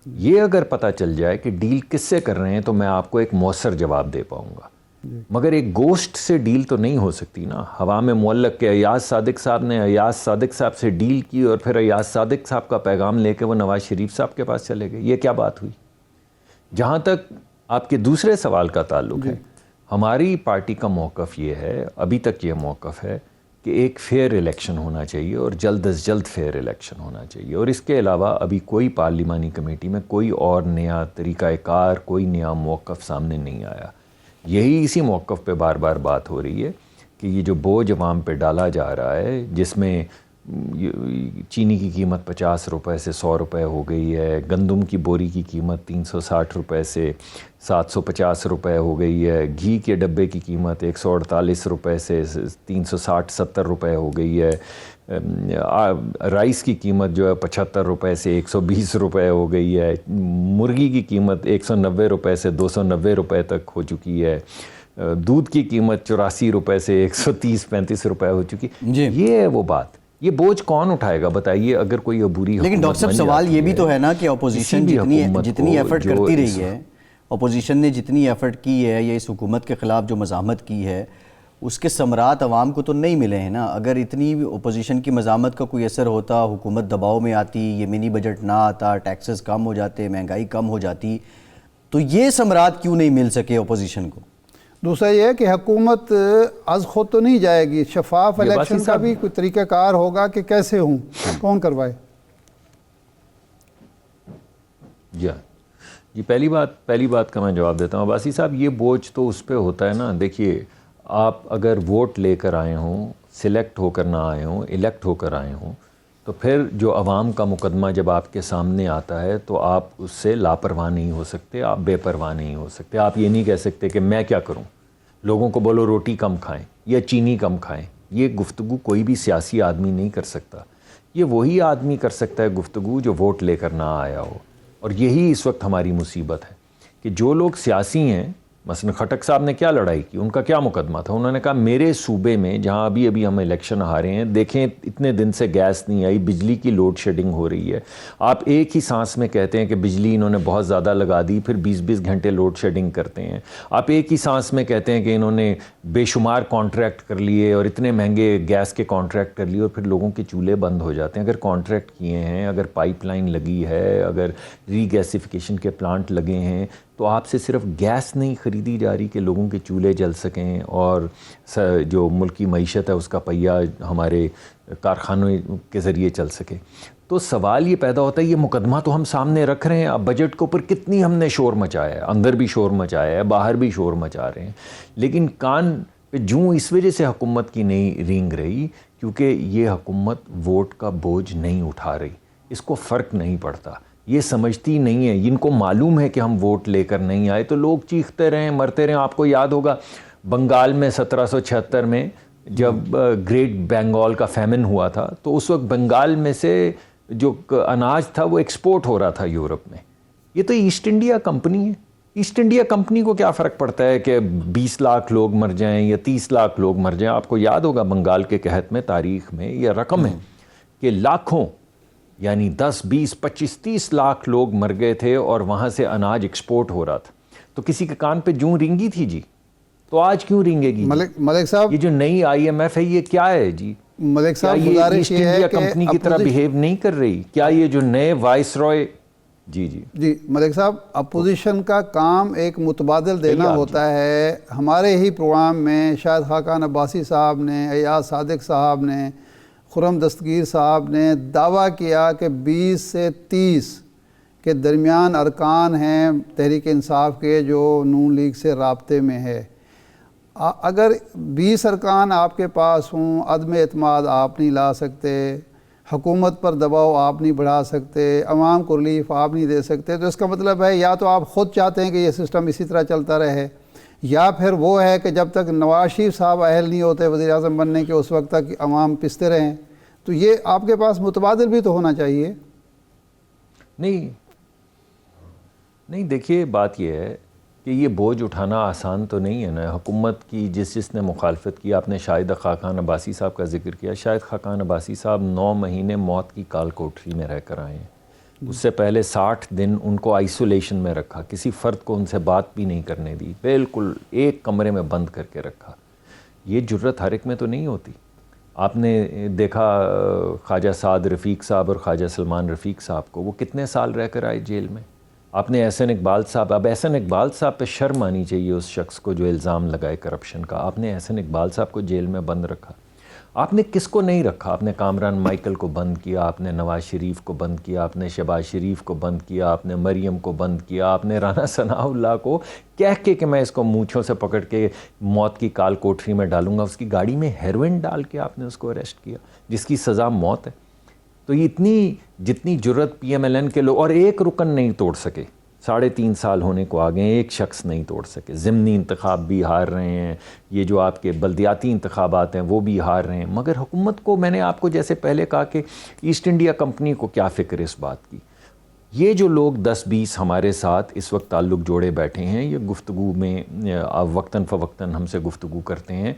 یہ اگر پتہ چل جائے کہ ڈیل کس سے کر رہے ہیں تو میں آپ کو ایک مؤثر جواب دے پاؤں گا. مگر ایک گوشت سے ڈیل تو نہیں ہو سکتی نا. ہوا میں معلق کہ ایاز صادق صاحب نے ایاز صادق صاحب سے ڈیل کی اور پھر ایاز صادق صاحب کا پیغام لے کے وہ نواز شریف صاحب کے پاس چلے گئے. یہ کیا بات ہوئی؟ جہاں تک آپ کے دوسرے سوال کا تعلق ہے، ہماری پارٹی کا موقف یہ ہے، ابھی تک یہ موقف ہے کہ ایک فیئر الیکشن ہونا چاہیے اور جلد از جلد فیئر الیکشن ہونا چاہیے. اور اس کے علاوہ ابھی کوئی پارلیمانی کمیٹی میں کوئی اور نیا طریقہ کار، کوئی نیا موقف سامنے نہیں آیا. یہی اسی موقف پہ بار بار بات ہو رہی ہے کہ یہ جو بوجھ عوام پہ ڈالا جا رہا ہے، جس میں چینی کی قیمت 50 روپے سے 100 روپے ہو گئی ہے، گندم کی بوری کی قیمت 360 روپے سے 750 روپے ہو گئی ہے، گھی کے ڈبے کی قیمت 148 روپے سے 360-70 روپے ہو گئی ہے، رائس کی قیمت جو ہے 75 روپے سے 120 روپے ہو گئی ہے، مرغی کی قیمت 190 روپے سے 290 روپے تک ہو چکی ہے، دودھ کی قیمت 84 روپے سے 130-35 روپے ہو چکی. یہ ہے وہ بات. یہ بوجھ کون اٹھائے گا بتائیے اگر کوئی عبوری حکومت. لیکن ڈاکٹر صاحب سوال یہ بھی تو ہے نا کہ اپوزیشن جتنی ایفرٹ کرتی رہی ہے، اپوزیشن نے جتنی ایفرٹ کی ہے یا اس حکومت کے خلاف جو مزاحمت کی ہے، اس کے ثمرات عوام کو تو نہیں ملے ہیں نا. اگر اتنی اپوزیشن کی مزاحمت کا کوئی اثر ہوتا، حکومت دباؤ میں آتی، یہ منی بجٹ نہ آتا، ٹیکسز کم ہو جاتے، مہنگائی کم ہو جاتی، تو یہ ثمرات کیوں نہیں مل سکے اپوزیشن کو؟ دوسرا یہ ہے کہ حکومت از خود تو نہیں جائے گی. شفاف الیکشن کا بھی کوئی طریقہ کار ہوگا کہ کیسے ہوں، کون کروائے. جی پہلی بات کا میں جواب دیتا ہوں. عباسی صاحب، یہ بوجھ تو اس پہ ہوتا ہے نا. دیکھیے، آپ اگر ووٹ لے کر آئے ہوں، سلیکٹ ہو کر نہ آئے ہوں، الیکٹ ہو کر آئے ہوں، تو پھر جو عوام کا مقدمہ جب آپ کے سامنے آتا ہے تو آپ اس سے لاپرواہ نہیں ہو سکتے، آپ بے پرواہ نہیں ہو سکتے. آپ یہ نہیں کہہ سکتے کہ میں کیا کروں، لوگوں کو بولو روٹی کم کھائیں یا چینی کم کھائیں. یہ گفتگو کوئی بھی سیاسی آدمی نہیں کر سکتا. یہ وہی آدمی کر سکتا ہے گفتگو جو ووٹ لے کر نہ آیا ہو. اور یہی اس وقت ہماری مصیبت ہے کہ جو لوگ سیاسی ہیں، مثلا خٹک صاحب نے کیا لڑائی کی، ان کا کیا مقدمہ تھا؟ انہوں نے کہا میرے صوبے میں جہاں ابھی ہم الیکشن ہارے ہیں، دیکھیں اتنے دن سے گیس نہیں آئی، بجلی کی لوڈ شیڈنگ ہو رہی ہے. آپ ایک ہی سانس میں کہتے ہیں کہ بجلی انہوں نے بہت زیادہ لگا دی، پھر 20 گھنٹے لوڈ شیڈنگ کرتے ہیں. آپ ایک ہی سانس میں کہتے ہیں کہ انہوں نے بے شمار کانٹریکٹ کر لیے اور اتنے مہنگے گیس کے کانٹریکٹ کر لیے، اور پھر لوگوں کے چولہے بند ہو جاتے ہیں. اگر کانٹریکٹ کیے ہیں، اگر پائپ لائن لگی ہے، اگر ری گیسیفیکیشن کے پلانٹ لگے ہیں، تو آپ سے صرف گیس نہیں خریدی جا رہی کہ لوگوں کے چولہے جل سکیں اور جو ملک کی معیشت ہے اس کا پہیہ ہمارے کارخانوں کے ذریعے چل سکے. تو سوال یہ پیدا ہوتا ہے، یہ مقدمہ تو ہم سامنے رکھ رہے ہیں. اب بجٹ کے اوپر کتنی ہم نے شور مچایا ہے، اندر بھی شور مچایا ہے، باہر بھی شور مچا رہے ہیں، لیکن کان پہ جوں اس وجہ سے حکومت کی نہیں رینگ رہی کیونکہ یہ حکومت ووٹ کا بوجھ نہیں اٹھا رہی. اس کو فرق نہیں پڑتا، یہ سمجھتی نہیں ہے. ان کو معلوم ہے کہ ہم ووٹ لے کر نہیں آئے تو لوگ چیختے رہیں، مرتے رہیں. آپ کو یاد ہوگا بنگال میں 1776 میں جب گریٹ بنگال کا فیمن ہوا تھا تو اس وقت بنگال میں سے جو اناج تھا وہ ایکسپورٹ ہو رہا تھا یورپ میں. یہ تو ایسٹ انڈیا کمپنی ہے. ایسٹ انڈیا کمپنی کو کیا فرق پڑتا ہے کہ 20 لاکھ لوگ مر جائیں یا 30 لاکھ لوگ مر جائیں. آپ کو یاد ہوگا بنگال کے قحط میں تاریخ میں یہ رقم ہے کہ لاکھوں، یعنی 10 20 25 30 لاکھ لوگ مر گئے تھے اور وہاں سے اناج ایکسپورٹ ہو رہا تھا. تو کسی کے کان پہ جوں رینگی تھی جی، تو آج کیوں رینگے گی؟ ملک صاحب، یہ جو نئی IMF ہے یہ کیا ہے جی؟ ملک صاحب یہ ایسٹ انڈیا کمپنی کی طرح بیہیو نہیں کر رہی کیا؟ یہ جو نئے وائس رائے، جی ملک صاحب، اپوزیشن کا کام ایک متبادل دینا ہوتا ہے. ہمارے ہی پروگرام میں شاہد خاقان عباسی صاحب نے، ایاز صادق صاحب نے، خرم دستگیر صاحب نے دعویٰ کیا کہ 20 سے 30 کے درمیان ارکان ہیں تحریک انصاف کے جو نون لیگ سے رابطے میں ہے. اگر 20 ارکان آپ کے پاس ہوں، عدم اعتماد آپ نہیں لا سکتے، حکومت پر دباؤ آپ نہیں بڑھا سکتے، عوام کو ریلیف آپ نہیں دے سکتے، تو اس کا مطلب ہے یا تو آپ خود چاہتے ہیں کہ یہ سسٹم اسی طرح چلتا رہے، یا پھر وہ ہے کہ جب تک نواز شریف صاحب اہل نہیں ہوتے وزیر اعظم بننے کے اس وقت تک عوام پستے رہیں؟ تو یہ آپ کے پاس متبادل بھی تو ہونا چاہیے. نہیں دیکھیے بات یہ ہے کہ یہ بوجھ اٹھانا آسان تو نہیں ہے نا. حکومت کی جس نے مخالفت کی، آپ نے شاہد خاقان عباسی صاحب کا ذکر کیا. شاہد خاقان عباسی صاحب 9 مہینے موت کی کال کوٹری میں رہ کر آئے ہیں. اس سے پہلے 60 دن ان کو آئسولیشن میں رکھا، کسی فرد کو ان سے بات بھی نہیں کرنے دی، بالکل ایک کمرے میں بند کر کے رکھا. یہ جرت ہر ایک میں تو نہیں ہوتی. آپ نے دیکھا خواجہ سعد رفیق صاحب اور خواجہ سلمان رفیق صاحب کو، وہ کتنے سال رہ کر آئے جیل میں. آپ نے احسن اقبال صاحب، اب احسن اقبال صاحب پہ شرم آنی چاہیے اس شخص کو جو الزام لگائے کرپشن کا. آپ نے احسن اقبال صاحب کو جیل میں بند رکھا. آپ نے کس کو نہیں رکھا؟ آپ نے کامران مائیکل کو بند کیا، آپ نے نواز شریف کو بند کیا، آپ نے شہباز شریف کو بند کیا، آپ نے مریم کو بند کیا، آپ نے رانا ثناء اللہ کو کہہ کے کہ میں اس کو مونچھوں سے پکڑ کے موت کی کال کوٹری میں ڈالوں گا، اس کی گاڑی میں ہیروئن ڈال کے آپ نے اس کو اریسٹ کیا، جس کی سزا موت ہے. تو یہ جتنی جرت پی ایم ایل این کے لوگ، اور ایک رکن نہیں توڑ سکے. 3.5 سال ہونے کو آگئے، ایک شخص نہیں توڑ سکے. ضمنی انتخاب بھی ہار رہے ہیں، یہ جو آپ کے بلدیاتی انتخابات ہیں وہ بھی ہار رہے ہیں. مگر حکومت کو، میں نے آپ کو جیسے پہلے کہا کہ ایسٹ انڈیا کمپنی کو کیا فکر اس بات کی. یہ جو لوگ 10-20 ہمارے ساتھ اس وقت تعلق جوڑے بیٹھے ہیں، یہ گفتگو میں وقتاً فوقتاً ہم سے گفتگو کرتے ہیں،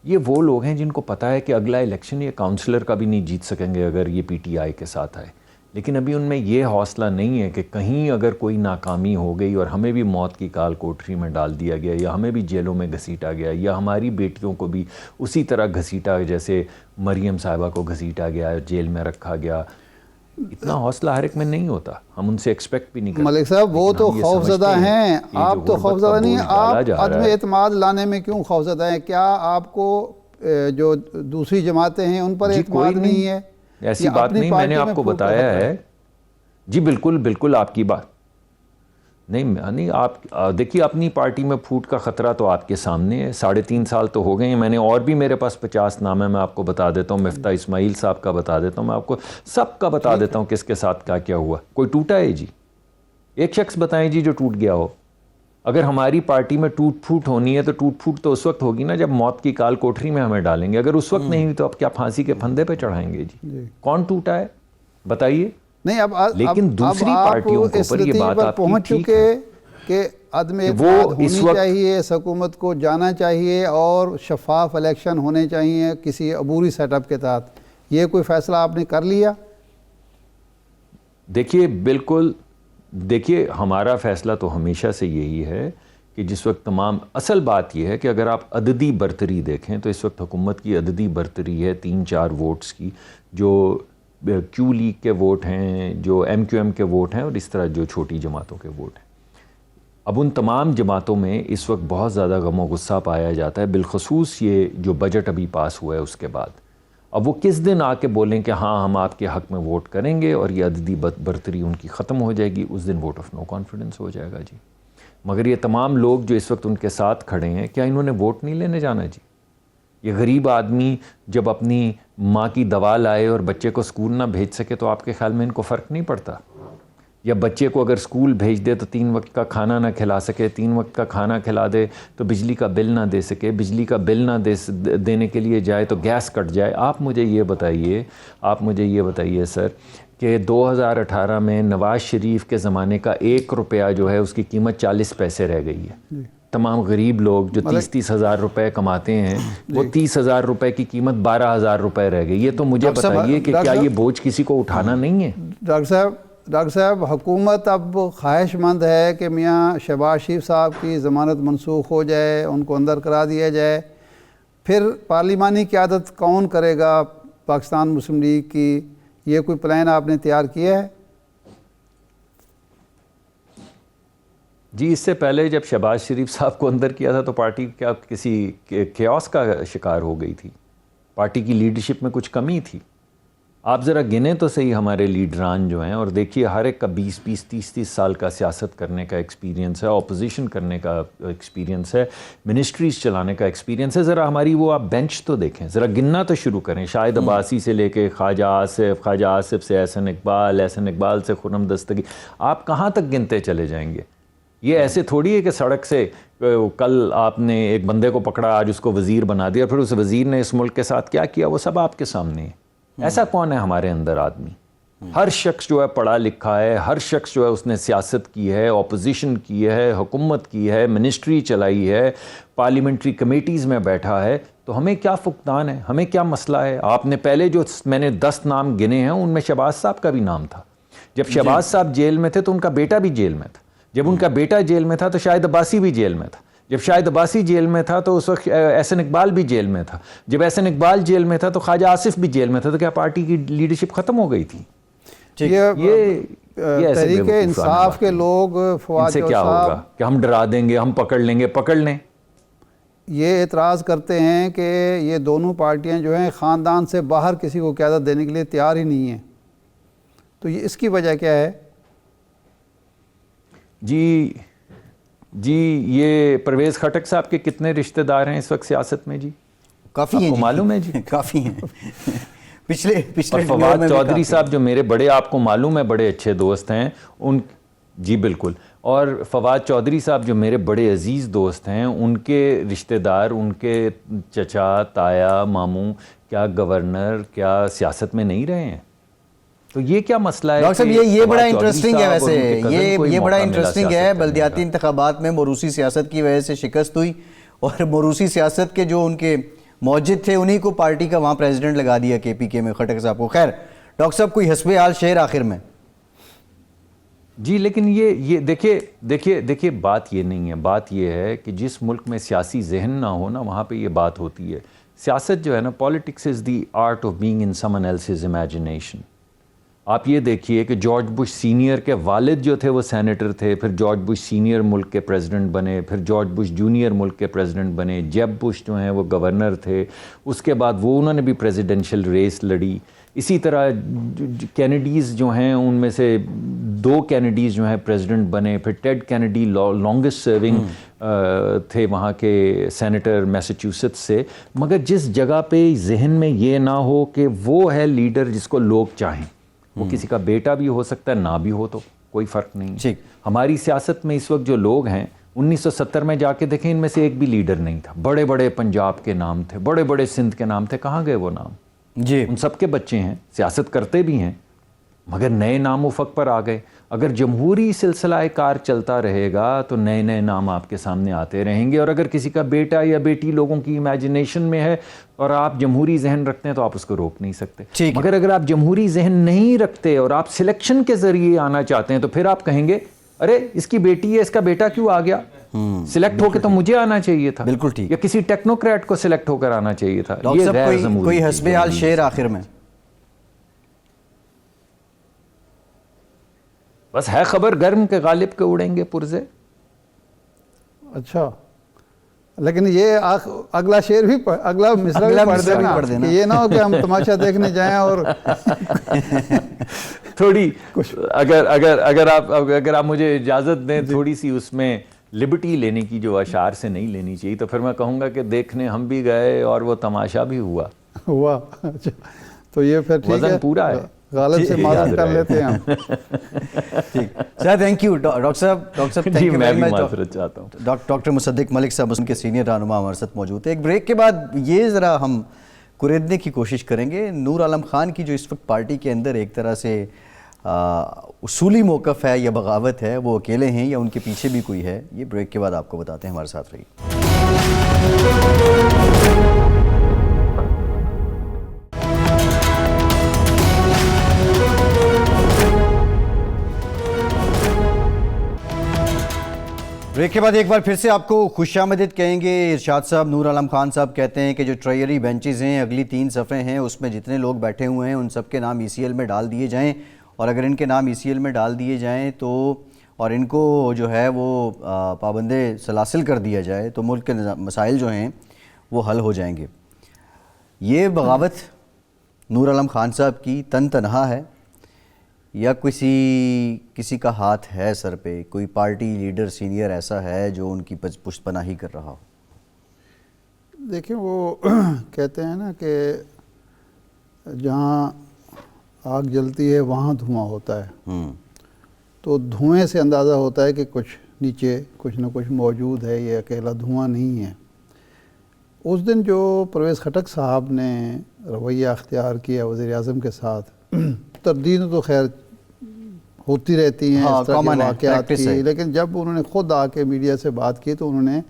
یہ وہ لوگ ہیں جن کو پتہ ہے کہ اگلا الیکشن یہ کاؤنسلر کا بھی نہیں جیت سکیں گے اگر یہ پی ٹی آئی کے ساتھ آئے. لیکن ابھی ان میں یہ حوصلہ نہیں ہے کہ کہیں اگر کوئی ناکامی ہو گئی اور ہمیں بھی موت کی کال کوٹری میں ڈال دیا گیا، یا ہمیں بھی جیلوں میں گھسیٹا گیا، یا ہماری بیٹیوں کو بھی اسی طرح گھسیٹا جیسے مریم صاحبہ کو گھسیٹا گیا، جیل میں رکھا گیا. اتنا حوصلہ ہر ایک میں نہیں ہوتا، ہم ان سے ایکسپیکٹ بھی نہیں کرتے. ملک صاحب وہ تو خوفزدہ ہیں، آپ تو خوفزدہ نہیں ہیں. آپ عدم اعتماد لانے میں کیوں خوفزدہ ہیں؟ کیا آپ کو جو دوسری جماعتیں ہیں ان پر اعتماد نہیں ہے؟ ایسی بات نہیں، میں نے آپ کو بتایا ہے. جی بالکل آپ کی بات نہیں. آپ دیکھیے اپنی پارٹی میں پھوٹ کا خطرہ تو آپ کے سامنے ہے. 3.5 سال تو ہو گئے ہیں. میں نے اور بھی میرے پاس 50 نام ہے، میں آپ کو بتا دیتا ہوں. مفتاح اسماعیل صاحب کا بتا دیتا ہوں، میں آپ کو سب کا بتا دیتا ہوں کس کے ساتھ کیا ہوا. کوئی ٹوٹا ہے جی؟ ایک شخص بتائیں جی جو ٹوٹ گیا ہو. اگر ہماری پارٹی میں ٹوٹ پھوٹ ہونی ہے تو ٹوٹ پھوٹ تو اس وقت ہوگی نا جب موت کی کال کوٹری میں ہمیں ڈالیں گے. اگر اس وقت نہیں ہوئی تو اب کیا پھانسی کے پھندے پہ چڑھائیں گے جی؟ کون ٹوٹا ہے بتائیے. نہیں لیکن دوسری پارٹیوں کے اوپر یہ بات آپ کی ٹھیک ہے کہ عدم اعتماد ہونی چاہیے، اس حکومت کو جانا چاہیے اور شفاف الیکشن ہونے چاہیے کسی عبوری سیٹ اپ کے تحت. یہ کوئی فیصلہ آپ نے کر لیا؟ دیکھیے بالکل، دیکھیے ہمارا فیصلہ تو ہمیشہ سے یہی ہے کہ جس وقت اصل بات یہ ہے کہ اگر آپ عددی برتری دیکھیں تو اس وقت حکومت کی عددی برتری ہے 3-4 ووٹس کی، جو کیو لیگ کے ووٹ ہیں، جو ایم کیو ایم کے ووٹ ہیں، اور اس طرح جو چھوٹی جماعتوں کے ووٹ ہیں. اب ان تمام جماعتوں میں اس وقت بہت زیادہ غم و غصہ پایا جاتا ہے، بالخصوص یہ جو بجٹ ابھی پاس ہوا ہے اس کے بعد. اب وہ کس دن آ کے بولیں کہ ہاں ہم آپ کے حق میں ووٹ کریں گے اور یہ عددی برتری ان کی ختم ہو جائے گی، اس دن ووٹ آف نو کانفیڈنس ہو جائے گا جی. مگر یہ تمام لوگ جو اس وقت ان کے ساتھ کھڑے ہیں، کیا انہوں نے ووٹ نہیں لینے جانا جی؟ یہ غریب آدمی جب اپنی ماں کی دوا لائے اور بچے کو اسکول نہ بھیج سکے تو آپ کے خیال میں ان کو فرق نہیں پڑتا؟ یا بچے کو اگر اسکول بھیج دے تو 3 وقت کا کھانا نہ کھلا سکے، 3 وقت کا کھانا کھلا دے تو بجلی کا بل نہ دے سکے، بجلی کا بل نہ دینے کے لیے جائے تو گیس کٹ جائے. آپ مجھے یہ بتائیے سر کہ 2018 میں نواز شریف کے زمانے کا 1 روپیہ جو ہے اس کی قیمت 40 پیسے رہ گئی ہے. تمام غریب لوگ جو 30 ہزار روپے کماتے ہیں وہ 30 ہزار روپے کی قیمت 12,000 روپے رہ گئی. یہ تو مجھے بتائیے کہ کیا یہ بوجھ کسی کو اٹھانا نہیں ہے؟ ڈاکٹر صاحب حکومت اب خواہش مند ہے کہ میاں شہباز شریف صاحب کی ضمانت منسوخ ہو جائے، ان کو اندر کرا دیا جائے. پھر پارلیمانی قیادت کون کرے گا پاکستان مسلم لیگ کی؟ یہ کوئی پلان آپ نے تیار کیا ہے؟ جی اس سے پہلے جب شہباز شریف صاحب کو اندر کیا تھا تو پارٹی کیا کسی کیوس کا شکار ہو گئی تھی؟ پارٹی کی لیڈرشپ میں کچھ کمی تھی؟ آپ ذرا گنیں تو صحیح ہمارے لیڈران جو ہیں، اور دیکھیے ہر ایک کا 20-20 30-30 سال کا سیاست کرنے کا ایکسپیرینس ہے، اپوزیشن کرنے کا ایکسپیرینس ہے، منسٹریز چلانے کا ایکسپیرینس ہے. ذرا ہماری وہ آپ بینچ تو دیکھیں، ذرا گننا تو شروع کریں. شاہد عباسی سے لے کے خواجہ آصف سے احسن اقبال سے خرم دستگی، آپ کہاں تک گنتے چلے جائیں گے؟ یہ ایسے تھوڑی ہے کہ سڑک سے کل آپ نے ایک بندے کو پکڑا، آج اس کو وزیر بنا دیا، پھر اس وزیر نے اس ملک کے ساتھ کیا کیا وہ سب آپ کے سامنے ہے۔ ایسا کون ہے ہمارے اندر آدمی؟ ہر شخص جو ہے پڑھا لکھا ہے، ہر شخص جو ہے اس نے سیاست کی ہے، اپوزیشن کی ہے، حکومت کی ہے، منسٹری چلائی ہے، پارلیمنٹری کمیٹیز میں بیٹھا ہے، تو ہمیں کیا فقدان ہے، ہمیں کیا مسئلہ ہے؟ آپ نے پہلے جو میں نے 10 نام گنے ہیں ان میں شہباز صاحب کا بھی نام تھا۔ جب شہباز صاحب جیل میں تھے تو ان کا بیٹا بھی جیل میں تھا، جب ان کا بیٹا جیل میں تھا تو شاہد عباسی بھی جیل میں تھا، جب شاہد عباسی جیل میں تھا تو اس وقت احسن اقبال بھی جیل میں تھا، جب احسن اقبال جیل میں تھا تو خواجہ آصف بھی جیل میں تھا، تو کیا پارٹی کی لیڈرشپ ختم ہو گئی تھی؟ یہ تحریک انصاف کے لوگ ان فواد سے جوہر کیا صاحب ہوگا کہ ہم ڈرا دیں گے، ہم پکڑ لیں گے، پکڑ لیں۔ یہ اعتراض کرتے ہیں کہ یہ دونوں پارٹیاں جو ہیں خاندان سے باہر کسی کو قیادت دینے کے لیے تیار ہی نہیں ہیں، تو یہ اس کی وجہ کیا ہے؟ جی یہ پرویز خٹک صاحب کے کتنے رشتہ دار ہیں اس وقت سیاست میں؟ جی کافی ہیں آپ کو معلوم ہے جی؟ کافی ہیں۔ پچھلے اور فواد چودھری صاحب جو میرے بڑے، آپ کو معلوم ہے، بڑے اچھے دوست ہیں ان، جی بالکل، اور فواد چودھری صاحب جو میرے بڑے عزیز دوست ہیں، ان کے رشتہ دار، ان کے چچا، تایا، ماموں کیا گورنر، کیا سیاست میں نہیں رہے ہیں؟ تو یہ کیا مسئلہ ہے؟ ڈاکٹر صاحب یہ بڑا انٹرسٹنگ ہے، ویسے یہ بڑا انٹرسٹنگ ہے۔ بلدیاتی انتخابات میں موروثی سیاست کی وجہ سے شکست ہوئی، اور موروثی سیاست کے جو ان کے موجد تھے انہی کو پارٹی کا وہاں پریزیڈنٹ لگا دیا کے پی کے میں، خٹک صاحب کو۔ خیر ڈاکٹر صاحب کوئی حسب حال شعر آخر میں؟ جی لیکن یہ دیکھیے بات یہ نہیں ہے، بات یہ ہے کہ جس ملک میں سیاسی ذہن نہ ہو نا، وہاں پہ یہ بات ہوتی ہے۔ سیاست جو ہے نا، politics is the art of being in someone else's imagination. آپ یہ دیکھیے کہ جارج بش سینئر کے والد جو تھے وہ سینیٹر تھے، پھر جارج بش سینئر ملک کے پریزیڈنٹ بنے، پھر جارج بش جونیئر ملک کے پریزیڈنٹ بنے، جیب بش جو ہیں وہ گورنر تھے، اس کے بعد انہوں نے بھی پریزیڈنشل ریس لڑی۔ اسی طرح کینیڈیز جو ہیں ان میں سے 2 کینیڈیز جو ہیں پریزیڈنٹ بنے، پھر ٹیڈ کینیڈی لانگسٹ سرونگ تھے وہاں کے سینیٹر میساچوسٹس سے۔ مگر جس جگہ پہ ذہن میں یہ نہ ہو کہ وہ ہے لیڈر جس کو لوگ چاہیں، وہ کسی کا بیٹا بھی ہو سکتا ہے، نہ بھی ہو تو کوئی فرق نہیں۔ ہماری سیاست میں اس وقت جو لوگ ہیں، 1970 میں جا کے دیکھیں ان میں سے ایک بھی لیڈر نہیں تھا۔ بڑے بڑے پنجاب کے نام تھے، بڑے بڑے سندھ کے نام تھے، کہاں گئے وہ نام؟ جی ان سب کے بچے ہیں، سیاست کرتے بھی ہیں، مگر نئے نام افق پر آ گئے۔ اگر جمہوری سلسلہ کار چلتا رہے گا تو نئے نئے نام آپ کے سامنے آتے رہیں گے، اور اگر کسی کا بیٹا یا بیٹی لوگوں کی امیجنیشن میں ہے اور آپ جمہوری ذہن رکھتے ہیں تو آپ اس کو روک نہیں سکتے۔ مگر اگر آپ جمہوری ذہن نہیں رکھتے اور آپ سلیکشن کے ذریعے آنا چاہتے ہیں تو پھر آپ کہیں گے ارے اس کی بیٹی ہے، اس کا بیٹا کیوں آ گیا؟ سلیکٹ ہو کے تو مجھے آنا چاہیے تھا، بالکل ٹھیک، یا کسی ٹیکنوکریٹ کو سلیکٹ ہو کر آنا چاہیے تھا۔ یہ غیر جمہوری کوئی حسب حال شعر آخر میں؟ بس ہے خبر گرم کے غالب کے اڑیں گے پرزے۔ اچھا، لیکن یہ اگلا شعر بھی اگلا مصرع بھی پڑھ دینا کہ یہ نہ ہو کہ ہم تماشا دیکھنے جائیں اور تھوڑی اگر آپ مجھے اجازت دیں، تھوڑی سی اس میں لبرٹی لینے کی جو اشعار سے نہیں لینی چاہیے، تو پھر میں کہوں گا کہ دیکھنے ہم بھی گئے اور وہ تماشا بھی ہوا۔ اچھا، تو یہ پھر ٹھیک ہے، وزن پورا ہے، غالب سے معذرت کر لیتے ہیں ہم۔ ٹھیک سر، تھینک یو ڈاکٹر صاحب تھینک یو میں ویری بھی مچ۔ معذرت چاہتا ہوں۔ ڈاکٹر مصدق ملک صاحب ان کے سینئر رہنما ہمارے ساتھ موجود ہیں۔ ایک بریک کے بعد یہ ذرا ہم کریدنے کی کوشش کریں گے، نور عالم خان کی جو اس وقت پارٹی کے اندر ایک طرح سے اصولی موقف ہے یا بغاوت ہے، وہ اکیلے ہیں یا ان کے پیچھے بھی کوئی ہے؟ یہ بریک کے بعد آپ کو بتاتے ہیں، ہمارے ساتھ رہیے۔ بریک کے بعد ایک بار پھر سے آپ کو خوش آمدید کہیں گے۔ ارشاد صاحب، نور عالم خان صاحب کہتے ہیں کہ جو ٹریئری بینچز ہیں، اگلی 3 صفحے ہیں، اس میں جتنے لوگ بیٹھے ہوئے ہیں ان سب کے نام ECL میں ڈال دیے جائیں، اور اگر ان کے نام ECL میں ڈال دیے جائیں تو اور ان کو جو ہے وہ پابند سلاسل کر دیا جائے تو ملک کے مسائل جو ہیں وہ حل ہو جائیں گے۔ یہ بغاوت نور عالم خان صاحب کی تن تنہا ہے یا کسی کا ہاتھ ہے سر پہ؟ کوئی پارٹی لیڈر سینئر ایسا ہے جو ان کی پشت پناہی کر رہا ہو؟ دیکھیں، وہ کہتے ہیں نا کہ جہاں آگ جلتی ہے وہاں دھواں ہوتا ہے، تو دھوئیں سے اندازہ ہوتا ہے کہ کچھ نیچے کچھ نہ کچھ موجود ہے، یہ اکیلا دھواں نہیں ہے۔ اس دن جو پرویز خٹک صاحب نے رویہ اختیار کیا وزیر اعظم کے ساتھ، تردید تو خیر ہوتی رہتی ہیں اس طرح کے واقعات کی، لیکن جب انہوں نے خود آ کے میڈیا سے بات کی تو انہوں نے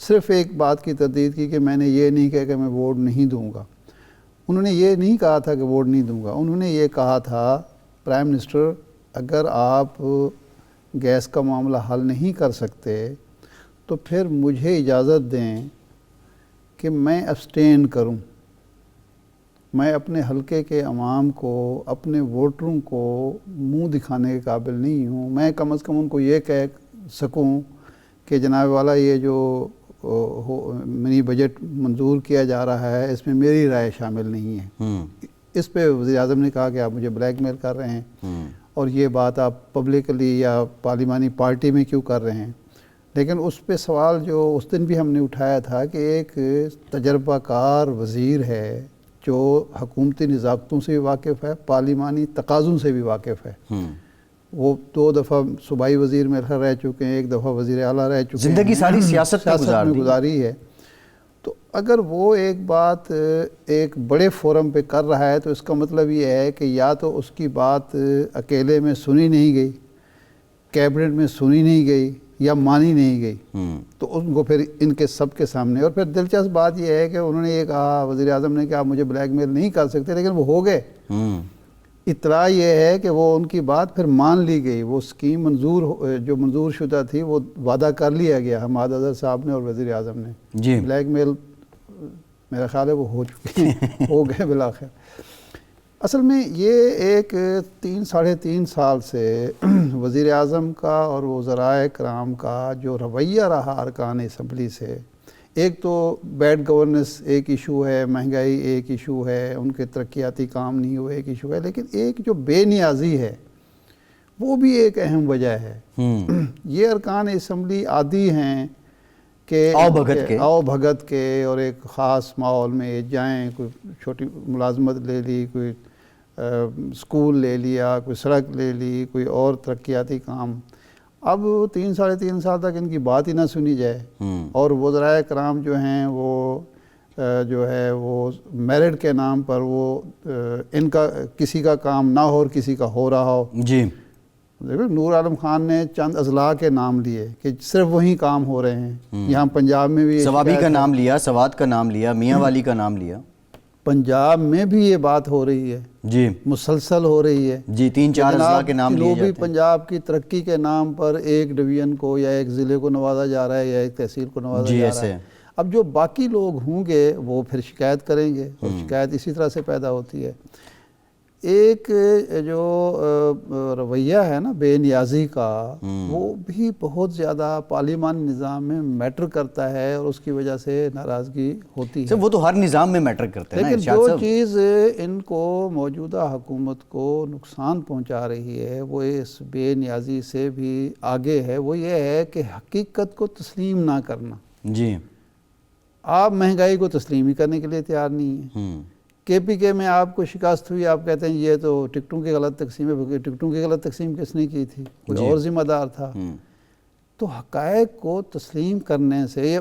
صرف ایک بات کی تردید کی کہ میں نے یہ نہیں کہا کہ میں ووٹ نہیں دوں گا۔ انہوں نے یہ نہیں کہا تھا کہ ووٹ نہیں دوں گا، انہوں نے یہ کہا تھا پرائم منسٹر اگر آپ گیس کا معاملہ حل نہیں کر سکتے تو پھر مجھے اجازت دیں کہ میں ابسٹین کروں، میں اپنے حلقے کے عوام کو، اپنے ووٹروں کو منہ دکھانے کے قابل نہیں ہوں، میں کم از کم ان کو یہ کہہ سکوں کہ جناب والا یہ جو منی بجٹ منظور کیا جا رہا ہے اس میں میری رائے شامل نہیں ہے۔ اس پہ وزیر اعظم نے کہا کہ آپ مجھے بلیک میل کر رہے ہیں اور یہ بات آپ پبلکلی یا پارلیمانی پارٹی میں کیوں کر رہے ہیں۔ لیکن اس پہ سوال جو اس دن بھی ہم نے اٹھایا تھا کہ ایک تجربہ کار وزیر ہے جو حکومتی نزاکتوں سے بھی واقف ہے، پارلیمانی تقاضوں سے بھی واقف ہے، وہ 2 دفعہ صوبائی وزیر میں رہ چکے ہیں، 1 دفعہ وزیر اعلیٰ رہ چکے ہیں، زندگی ساری سیاست میں گزاری ہے۔ تو اگر وہ ایک بات ایک بڑے فورم پہ کر رہا ہے تو اس کا مطلب یہ ہے کہ یا تو اس کی بات اکیلے میں سنی نہیں گئی، کیبنٹ میں سنی نہیں گئی یا مانی نہیں گئی، تو ان کو پھر ان کے سب کے سامنے۔ اور پھر دلچسپ بات یہ ہے کہ انہوں نے یہ کہا وزیر اعظم نے کہ آپ مجھے بلیک میل نہیں کر سکتے، لیکن وہ ہو گئے۔ اطلاع یہ ہے کہ وہ ان کی بات پھر مان لی گئی، وہ اسکیم جو منظور شدہ تھی وہ وعدہ کر لیا گیا حماد اظہر صاحب نے اور وزیر اعظم نے۔ بلیک میل میرا خیال ہے وہ ہو چکے ہیں، ہو گئے بالآخر۔ اصل میں یہ ایک 3-3.5 سال سے وزیر اعظم کا اور وزرائے کرام کا جو رویہ رہا ارکان اسمبلی سے، ایک تو بیڈ گورننس ایک ایشو ہے، مہنگائی ایک ایشو ہے، ان کے ترقیاتی کام نہیں ہوئے ایک ایشو ہے، لیکن ایک جو بے نیازی ہے وہ بھی ایک اہم وجہ ہے۔ یہ ارکان اسمبلی عادی ہیں کہ آؤ بھگت کے اور ایک خاص ماحول میں جائیں، کوئی چھوٹی ملازمت لے لی، کوئی اسکول لے لیا، کوئی سڑک لے لی، کوئی اور ترقیاتی کام۔ اب 3-3.5 سال تک ان کی بات ہی نہ سنی جائے، اور وزرائے کرام جو ہیں وہ جو ہے وہ میرٹ کے نام پر وہ ان کا کسی کا کام نہ ہو اور کسی کا ہو رہا ہو۔ دیکھو نور عالم خان نے چند اضلاع کے نام لیے کہ صرف وہی کام ہو رہے ہیں۔ یہاں پنجاب میں بھی سوابی کا نام لیا، سوات کا نام لیا، میاں والی کا نام لیا، پنجاب میں بھی یہ بات ہو رہی ہے، مسلسل ہو رہی ہے۔ 3-4 اضلاع کے نام لیے جاتے ہیں۔ جنوبی پنجاب کی ترقی کے نام پر ایک ڈویژن کو یا ایک ضلع کو نوازا جا رہا ہے یا ایک تحصیل کو نوازا جا رہا ہے۔ اب جو باقی لوگ ہوں گے وہ پھر شکایت کریں گے، اور شکایت اسی طرح سے پیدا ہوتی ہے۔ ایک جو رویہ ہے نا بے نیازی کا، وہ بھی بہت زیادہ پارلیمانی نظام میں میٹر کرتا ہے اور اس کی وجہ سے ناراضگی ہوتی ہے۔ وہ تو ہر نظام میں میٹر کرتے ہیں۔ لیکن جو چیز ان کو موجودہ حکومت کو نقصان پہنچا رہی ہے وہ اس بے نیازی سے بھی آگے ہے، وہ یہ ہے کہ حقیقت کو تسلیم نہ کرنا۔ آپ مہنگائی کو تسلیم ہی کرنے کے لیے تیار نہیں ہیں۔ کے پی کے میں آپ کو شکست ہوئی، آپ کہتے ہیں یہ تو ٹکٹوں کی غلط تقسیم ہے۔ ٹکٹوں کی غلط تقسیم کس نے کی تھی؟ کوئی اور ذمہ دار تھا؟ تو حقائق کو تسلیم کرنے سے، یہ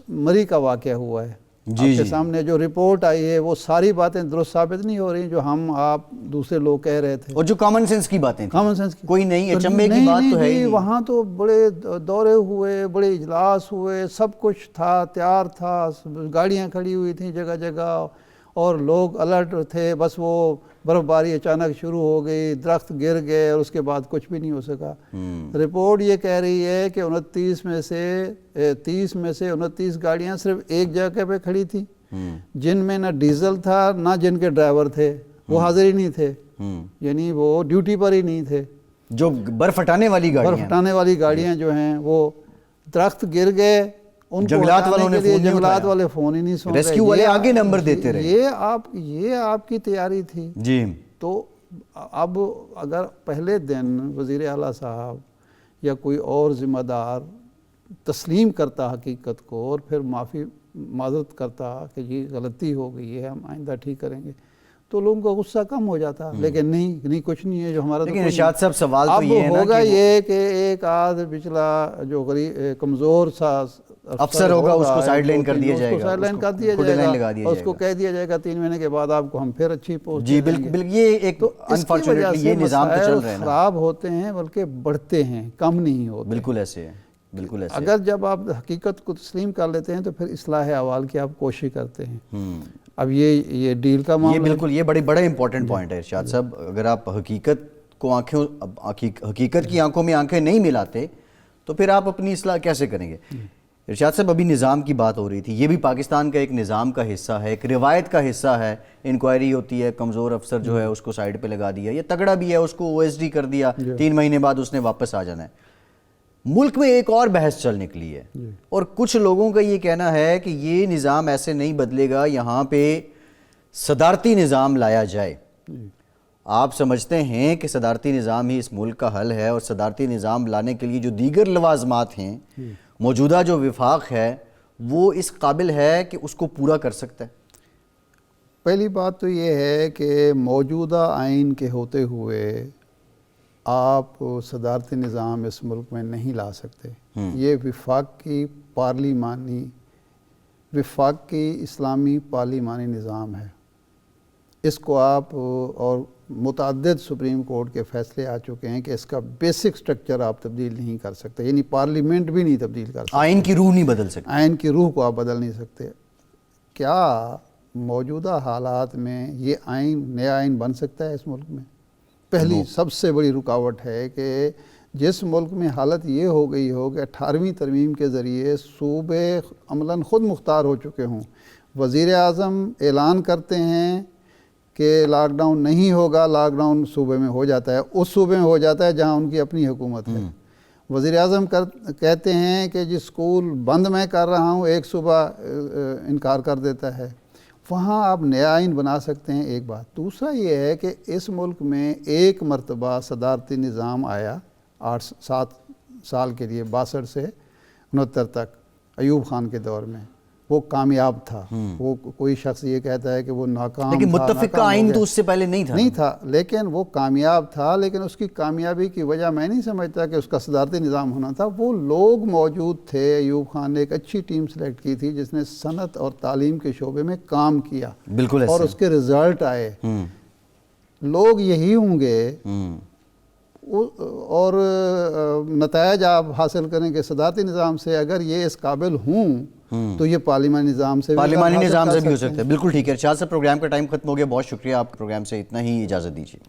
مری کا واقعہ ہوا ہے آپ کے سامنے، جو رپورٹ آئی ہے وہ ساری باتیں درست ثابت نہیں ہو رہی جو ہم آپ دوسرے لوگ کہہ رہے تھے، اور جو کامن سینس کی باتیں، کامن سینس کی کوئی نہیں اچنبے کی بات تو ہے ہی نہیں۔ وہاں تو بڑے دورے ہوئے، بڑے اجلاس ہوئے، سب کچھ تھا، تیار تھا، گاڑیاں کھڑی ہوئی تھیں جگہ جگہ، اور لوگ الرٹ تھے۔ بس وہ برف باری اچانک شروع ہو گئی، درخت گر گئے اور اس کے بعد کچھ بھی نہیں ہو سکا۔ رپورٹ یہ کہہ رہی ہے کہ 29 میں سے 30 میں سے 29 گاڑیاں صرف ایک جگہ پہ کھڑی تھیں، جن میں نہ ڈیزل تھا نہ جن کے ڈرائیور تھے، وہ حاضر ہی نہیں تھے، یعنی وہ ڈیوٹی پر ہی نہیں تھے۔ جو برف ہٹانے والی گاڑیاں جو ہیں وہ درخت گر گئے، ان کو ہٹانے کے لیے جنگلات والے فون ہی نہیں سن رہے، ریسکیو والے آگے نمبر دیتے رہے۔ یہ آپ کی تیاری تھی۔ تو اب اگر پہلے دن وزیر اعلیٰ صاحب یا کوئی اور ذمہ دار تسلیم کرتا حقیقت کو اور پھر معذرت کرتا کہ یہ غلطی ہو گئی ہے، ہم آئندہ ٹھیک کریں گے، تو لوگوں کا غصہ کم ہو جاتا، لیکن نہیں کچھ نہیں ہے جو ہمارا تو لیکن ارشاد صاحب سوال تو اب یہ ہے نا ہوگا کہ یہ کہ ایک آدھ پچھلا جو کمزور سا افسر ہوگا اس کو سائیڈ لائن کر دیا جائے گا، اس کو سائیڈ لائن کر دیا جائے گا اور اس کو کہہ دیا جائے گا 3 مہینے کے بعد آپ کو ہم پھر اچھی پوسٹ جی بالکل یہ ایک انفارچونیٹلی یہ نظام تو چل رہا ہے نا، خراب ہوتے ہیں بلکہ بڑھتے ہیں، کم نہیں ہوتے۔ بالکل ایسے ہے، بالکل ایسے اگر جب آپ حقیقت کو تسلیم کر لیتے ہیں تو پھر اصلاح احوال کی آپ کوشش کرتے ہیں۔ اب یہ ڈیل کا یہ معاملہ بالکل یہ بڑا امپورٹنٹ پوائنٹ ہے ارشاد صاحب، اگر آپ حقیقت کی آنکھوں میں آنکھیں نہیں ملاتے تو پھر آپ اپنی اصلاح کیسے کریں گے؟ ارشاد صاحب ابھی نظام کی بات ہو رہی تھی، یہ بھی پاکستان کا ایک نظام کا حصہ ہے، ایک روایت کا حصہ ہے، انکوائری ہوتی ہے، کمزور افسر جو ہے اس کو سائیڈ پہ لگا دیا، یہ تگڑا بھی ہے اس کو OSD کر دیا، 3 مہینے بعد اس نے واپس آ جانا ہے۔ ملک میں ایک اور بحث چل نکلی ہے اور کچھ لوگوں کا یہ کہنا ہے کہ یہ نظام ایسے نہیں بدلے گا، یہاں پہ صدارتی نظام لایا جائے۔ آپ سمجھتے ہیں کہ صدارتی نظام ہی اس ملک کا حل ہے اور صدارتی نظام لانے کے لیے جو دیگر لوازمات ہیں، موجودہ جو وفاق ہے وہ اس قابل ہے کہ اس کو پورا کر سکتا ہے؟ پہلی بات تو یہ ہے کہ موجودہ آئین کے ہوتے ہوئے آپ صدارتی نظام اس ملک میں نہیں لا سکتے۔ یہ وفاقی اسلامی پارلیمانی نظام ہے، اس کو آپ اور متعدد سپریم کورٹ کے فیصلے آ چکے ہیں کہ اس کا بیسک سٹرکچر آپ تبدیل نہیں کر سکتے، یعنی پارلیمنٹ بھی نہیں تبدیل کر سکتے، آئین کی روح نہیں بدل سکتے، آئین کی روح کو آپ بدل نہیں سکتے۔ کیا موجودہ حالات میں یہ نیا آئین بن سکتا ہے اس ملک میں؟ پہلی سب سے بڑی رکاوٹ ہے کہ جس ملک میں حالت یہ ہو گئی ہو کہ 18ویں ترمیم کے ذریعے صوبے عملاً خود مختار ہو چکے ہوں، وزیر اعظم اعلان کرتے ہیں کہ لاک ڈاؤن نہیں ہوگا، لاک ڈاؤن صوبے میں ہو جاتا ہے، اس صوبے میں ہو جاتا ہے جہاں ان کی اپنی حکومت ہے۔ وزیر اعظم کہتے ہیں کہ جس اسکول بند میں کر رہا ہوں، ایک صوبہ انکار کر دیتا ہے۔ وہاں آپ نیا آئین بنا سکتے ہیں، ایک بات۔ دوسرا یہ ہے کہ اس ملک میں ایک مرتبہ صدارتی نظام آیا 7 سال کے لیے، 62 سے 69 تک، ایوب خان کے دور میں، وہ کامیاب تھا۔ وہ کوئی شخص یہ کہتا ہے کہ وہ ناکام تھا، لیکن متفقہ آئین تو اس سے پہلے نہیں تھا، لیکن وہ کامیاب تھا۔ لیکن اس کی کامیابی کی وجہ میں نہیں سمجھتا کہ اس کا صدارتی نظام ہونا تھا، وہ لوگ موجود تھے۔ ایوب خان نے ایک اچھی ٹیم سلیکٹ کی تھی جس نے صنعت اور تعلیم کے شعبے میں کام کیا، بالکل اور اس کے رزلٹ آئے۔ لوگ یہی ہوں گے اور نتائج آپ حاصل کریں کہ صدارتی نظام سے اگر یہ اس قابل ہوں تو یہ پارلیمانی نظام سے بھی ہو سکتا ہے۔ بالکل ٹھیک ہے ارشاد صاحب، پروگرام کا ٹائم ختم ہو گیا، بہت شکریہ، آپ پروگرام سے اتنا ہی اجازت دیجیے۔